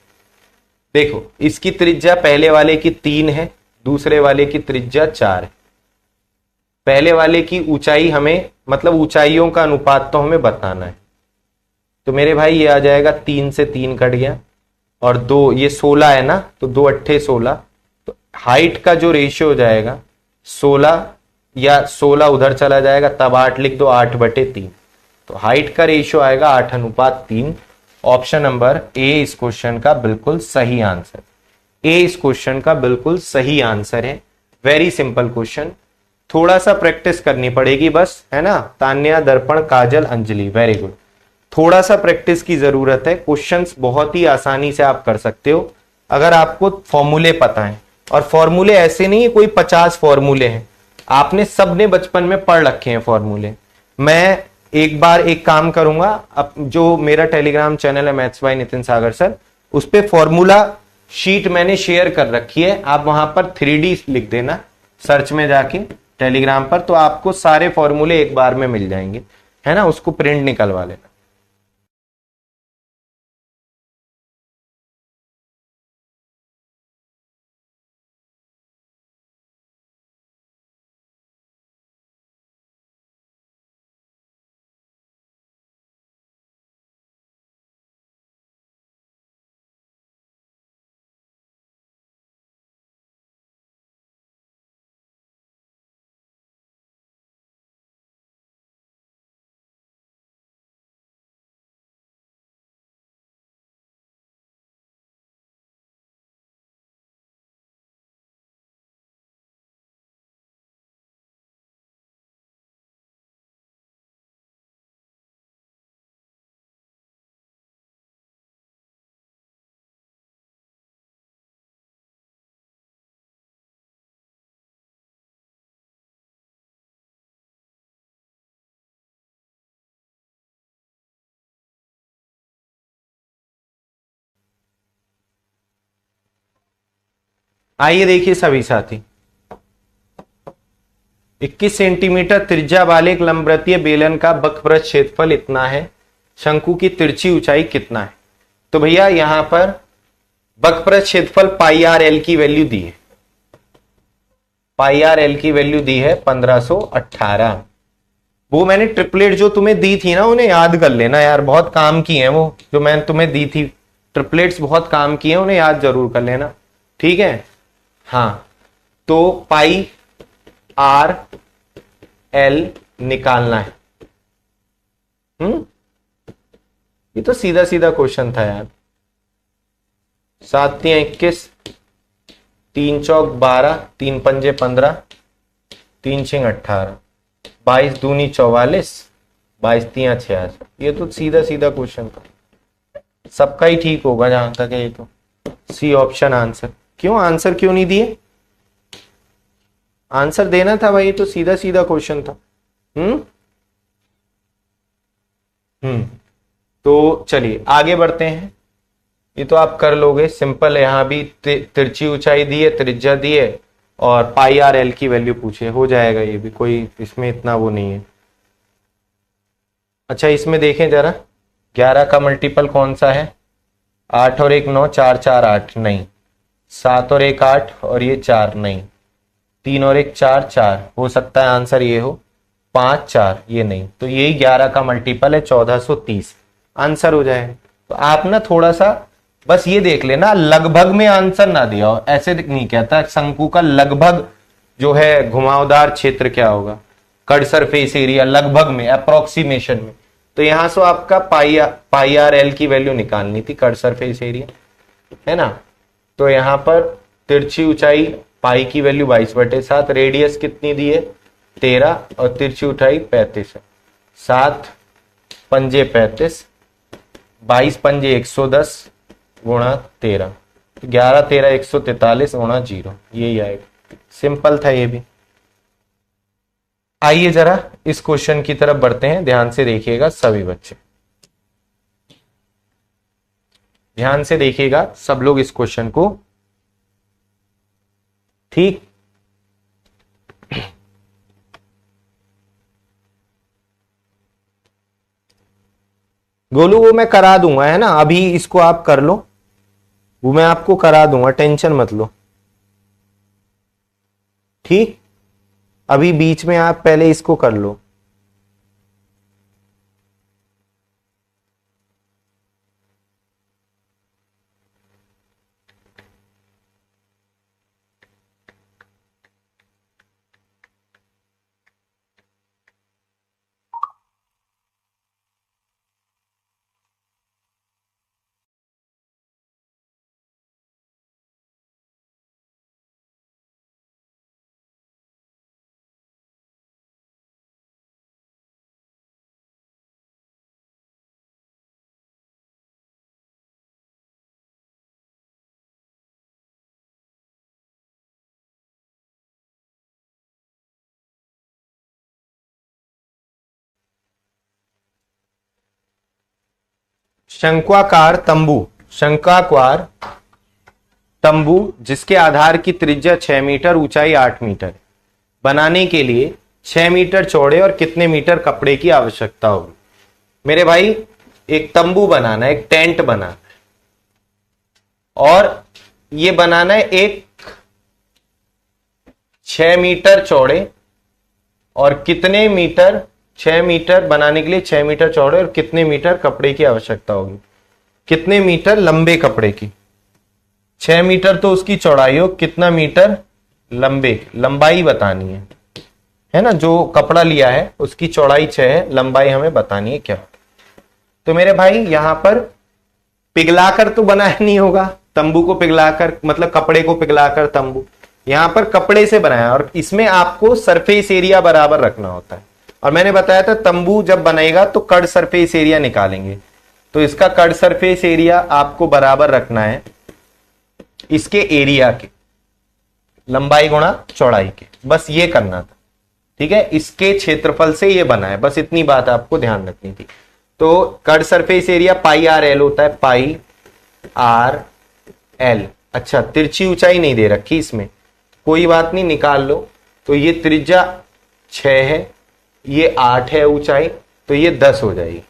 देखो इसकी त्रिज्या पहले वाले की 3 है, दूसरे वाले की त्रिज्या 4 है। पहले वाले की ऊंचाई हमें, मतलब ऊंचाइयों का अनुपात तो हमें बताना है। तो मेरे भाई ये आ जाएगा 3 से 3 कट गया और 2, ये 16 है ना, तो 2 अट्ठे 16। तो हाइट का जो रेशियो हो जाएगा 16, या 16 उधर चला जाएगा तब 8 लिख दो, 8/3। तो हाइट का रेशियो आएगा 8:3। ऑप्शन नंबर ए इस क्वेश्चन का बिल्कुल सही आंसर, ए इस क्वेश्चन का बिल्कुल सही आंसर है। वेरी सिंपल क्वेश्चन, थोड़ा सा प्रैक्टिस करनी पड़ेगी बस, है ना। तान्या, दर्पण, काजल, अंजलि, वेरी गुड। थोड़ा सा प्रैक्टिस की जरूरत है। क्वेश्चंस बहुत ही आसानी से आप कर सकते हो अगर आपको फॉर्मूले पता है। और फॉर्मूले ऐसे नहीं है कोई 50 फॉर्मूले हैं, आपने सबने बचपन में पढ़ रखे हैं फॉर्मूले। मैं एक बार एक काम करूंगा, अब जो मेरा टेलीग्राम चैनल है maths by Nitin Sagar sir, उस पे फॉर्मूला शीट मैंने शेयर कर रखी है, आप वहां पर 3D लिख देना सर्च में जाके टेलीग्राम पर, तो आपको सारे फॉर्मूले एक बार में मिल जाएंगे, है ना। उसको प्रिंट निकलवा लेना। आइए देखिए सभी साथी, 21 सेंटीमीटर त्रिज्या वाले एक लंबवृत्तीय बेलन का वक्रवृत्त क्षेत्रफल इतना है, शंकु की तिरछी ऊंचाई कितना है। तो भैया यहां पर वक्रवृत्त क्षेत्रफल पाई आर एल की वैल्यू दी है, पाई आर एल की वैल्यू दी है 1518। वो मैंने ट्रिपलेट जो तुम्हें दी थी ना, उन्हें याद कर लेना यार, बहुत काम की है वो जो मैंने तुम्हें दी थी, ट्रिपलेट्स बहुत काम की है, उन्हें याद जरूर कर लेना, ठीक है। हाँ, तो पाई आर एल निकालना है। ये तो सीधा सीधा क्वेश्चन था यार। 7 × 21, 3 चौक 12, 3 पंजे 15, 3 6 18, 22 दूनी 44, 22 3 66। ये तो सीधा सीधा क्वेश्चन था, सबका ही ठीक होगा जहां तक है। ये तो सी ऑप्शन आंसर। क्यों आंसर क्यों नहीं दिए? आंसर देना था भाई, तो सीधा सीधा क्वेश्चन था। तो चलिए आगे बढ़ते हैं। ये तो आप कर लोगे, सिंपल है। यहां भी तिरछी ऊंचाई दी है, त्रिज्या दी है और पाई आर एल की वैल्यू पूछे, हो जाएगा ये भी, कोई इसमें इतना वो नहीं है। अच्छा इसमें देखें जरा, 11 का मल्टीपल कौन सा है? 8 और 1 9, 4 4 8, नहीं 7 और 1 8 और ये 4 नहीं, 3 और 1 4 4 हो सकता है आंसर ये हो, 5 4 ये नहीं, तो यही 11 का मल्टीपल है 1430 आंसर हो जाएगा। तो आप ना थोड़ा सा बस ये देख लेना, लगभग में आंसर ना दिया हो, ऐसे नहीं कहता शंकु का लगभग जो है घुमावदार क्षेत्र क्या होगा, कट सरफेस एरिया लगभग में अप्रोक्सीमेशन में। तो यहां से आपका पाई आर एल की वैल्यू निकालनी थी, कट सरफेस एरिया है ना। तो यहां पर तिरछी ऊंचाई पाई की वैल्यू 22/7, रेडियस कितनी दी है 13 और तिरछी ऊंचाई 35 है, 7 पंजे 35, 22 पंजे 110 गुणा 13, 11 13 143 गुणा 0, यही आएगा। सिंपल था ये भी। आइए जरा इस क्वेश्चन की तरफ बढ़ते हैं, ध्यान से देखिएगा सभी बच्चे, ध्यान से देखिएगा सब लोग इस क्वेश्चन को, ठीक। गोलू वो मैं करा दूंगा है ना, अभी इसको आप कर लो, वो मैं आपको करा दूंगा, टेंशन मत लो, ठीक। अभी बीच में आप पहले इसको कर लो। शंक्वाकार तंबू, शंक्वाकार तंबू जिसके आधार की त्रिज्या 6 मीटर, ऊंचाई 8 मीटर, बनाने के लिए 6 मीटर चौड़े और कितने मीटर कपड़े की आवश्यकता होगी। मेरे भाई एक तंबू बनाना है, एक टेंट बनाना है, और ये बनाना है एक 6 मीटर चौड़े और कितने मीटर, 6 मीटर बनाने के लिए 6 मीटर चौड़े और कितने मीटर कपड़े की आवश्यकता होगी, कितने मीटर लंबे कपड़े की, 6 मीटर तो उसकी चौड़ाई हो, कितना मीटर लंबे, लंबाई बतानी है ना, जो कपड़ा लिया है उसकी चौड़ाई 6 है, लंबाई हमें बतानी है क्या। तो मेरे भाई यहां पर पिघलाकर तो बनाया नहीं होगा, तंबू को पिघलाकर मतलब कपड़े को पिघलाकर तंबू, यहां पर कपड़े से बनाया, और इसमें आपको सरफेस एरिया बराबर रखना होता है। और मैंने बताया था तंबू जब बनेगा तो कट सरफेस एरिया निकालेंगे, तो इसका कट सरफेस एरिया आपको बराबर रखना है इसके एरिया के, लंबाई गुणा चौड़ाई के, बस ये करना था, ठीक है। इसके क्षेत्रफल से ये बना है, बस इतनी बात आपको ध्यान रखनी थी। तो cut surface area pi r L होता है, पाई आर एल। अच्छा तिरछी ऊंचाई नहीं दे रखी इसमें, कोई बात नहीं निकाल लो। तो ये त्रिज्या 6 है, ये 8 है ऊंचाई, तो ये 10 हो जाएगी,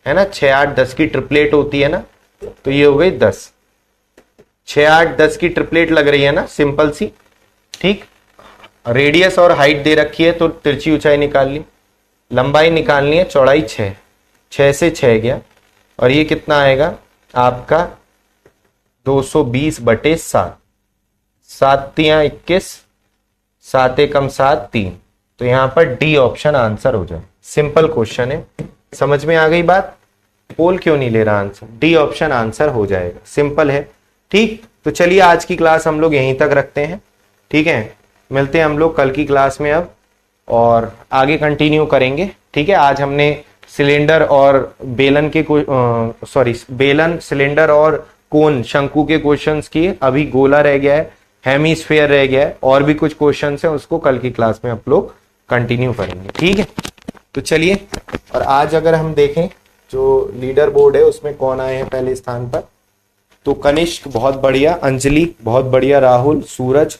है ना, 6 8 10 की ट्रिपलेट होती है ना, तो ये हो गई 10, 6 8 10 की ट्रिपलेट लग रही है ना, सिंपल सी, ठीक। रेडियस और हाइट दे रखी है तो तिरछी ऊंचाई निकाल ली, लंबाई निकालनी है, चौड़ाई 6, 6 से 6 गया, और ये कितना आएगा आपका 220/7, 7 तियां 21, 7 एकम 7 3, तो यहां पर डी ऑप्शन आंसर हो जाए। सिंपल क्वेश्चन है, समझ में आ गई बात, पोल क्यों नहीं ले रहा आंसर, डी ऑप्शन आंसर हो जाएगा, सिंपल है, ठीक। तो चलिए आज की क्लास हम लोग यहीं तक रखते हैं, ठीक है, मिलते हैं हम लोग कल की क्लास में अब, और आगे कंटिन्यू करेंगे, ठीक है। आज हमने सिलेंडर और बेलन के बेलन, सिलेंडर और कोन, शंकु के क्वेश्चंस किए, अभी गोला रह गया है, हेमीस्फेयर रह गया है, और भी कुछ क्वेश्चंस हैं, उसको कल की क्लास में आप लोग कंटिन्यू करेंगे, ठीक है। तो चलिए, और आज अगर हम देखें जो लीडर बोर्ड है उसमें कौन आए हैं पहले स्थान पर, तो कनिष्क बहुत बढ़िया, अंजलि बहुत बढ़िया, राहुल, सूरज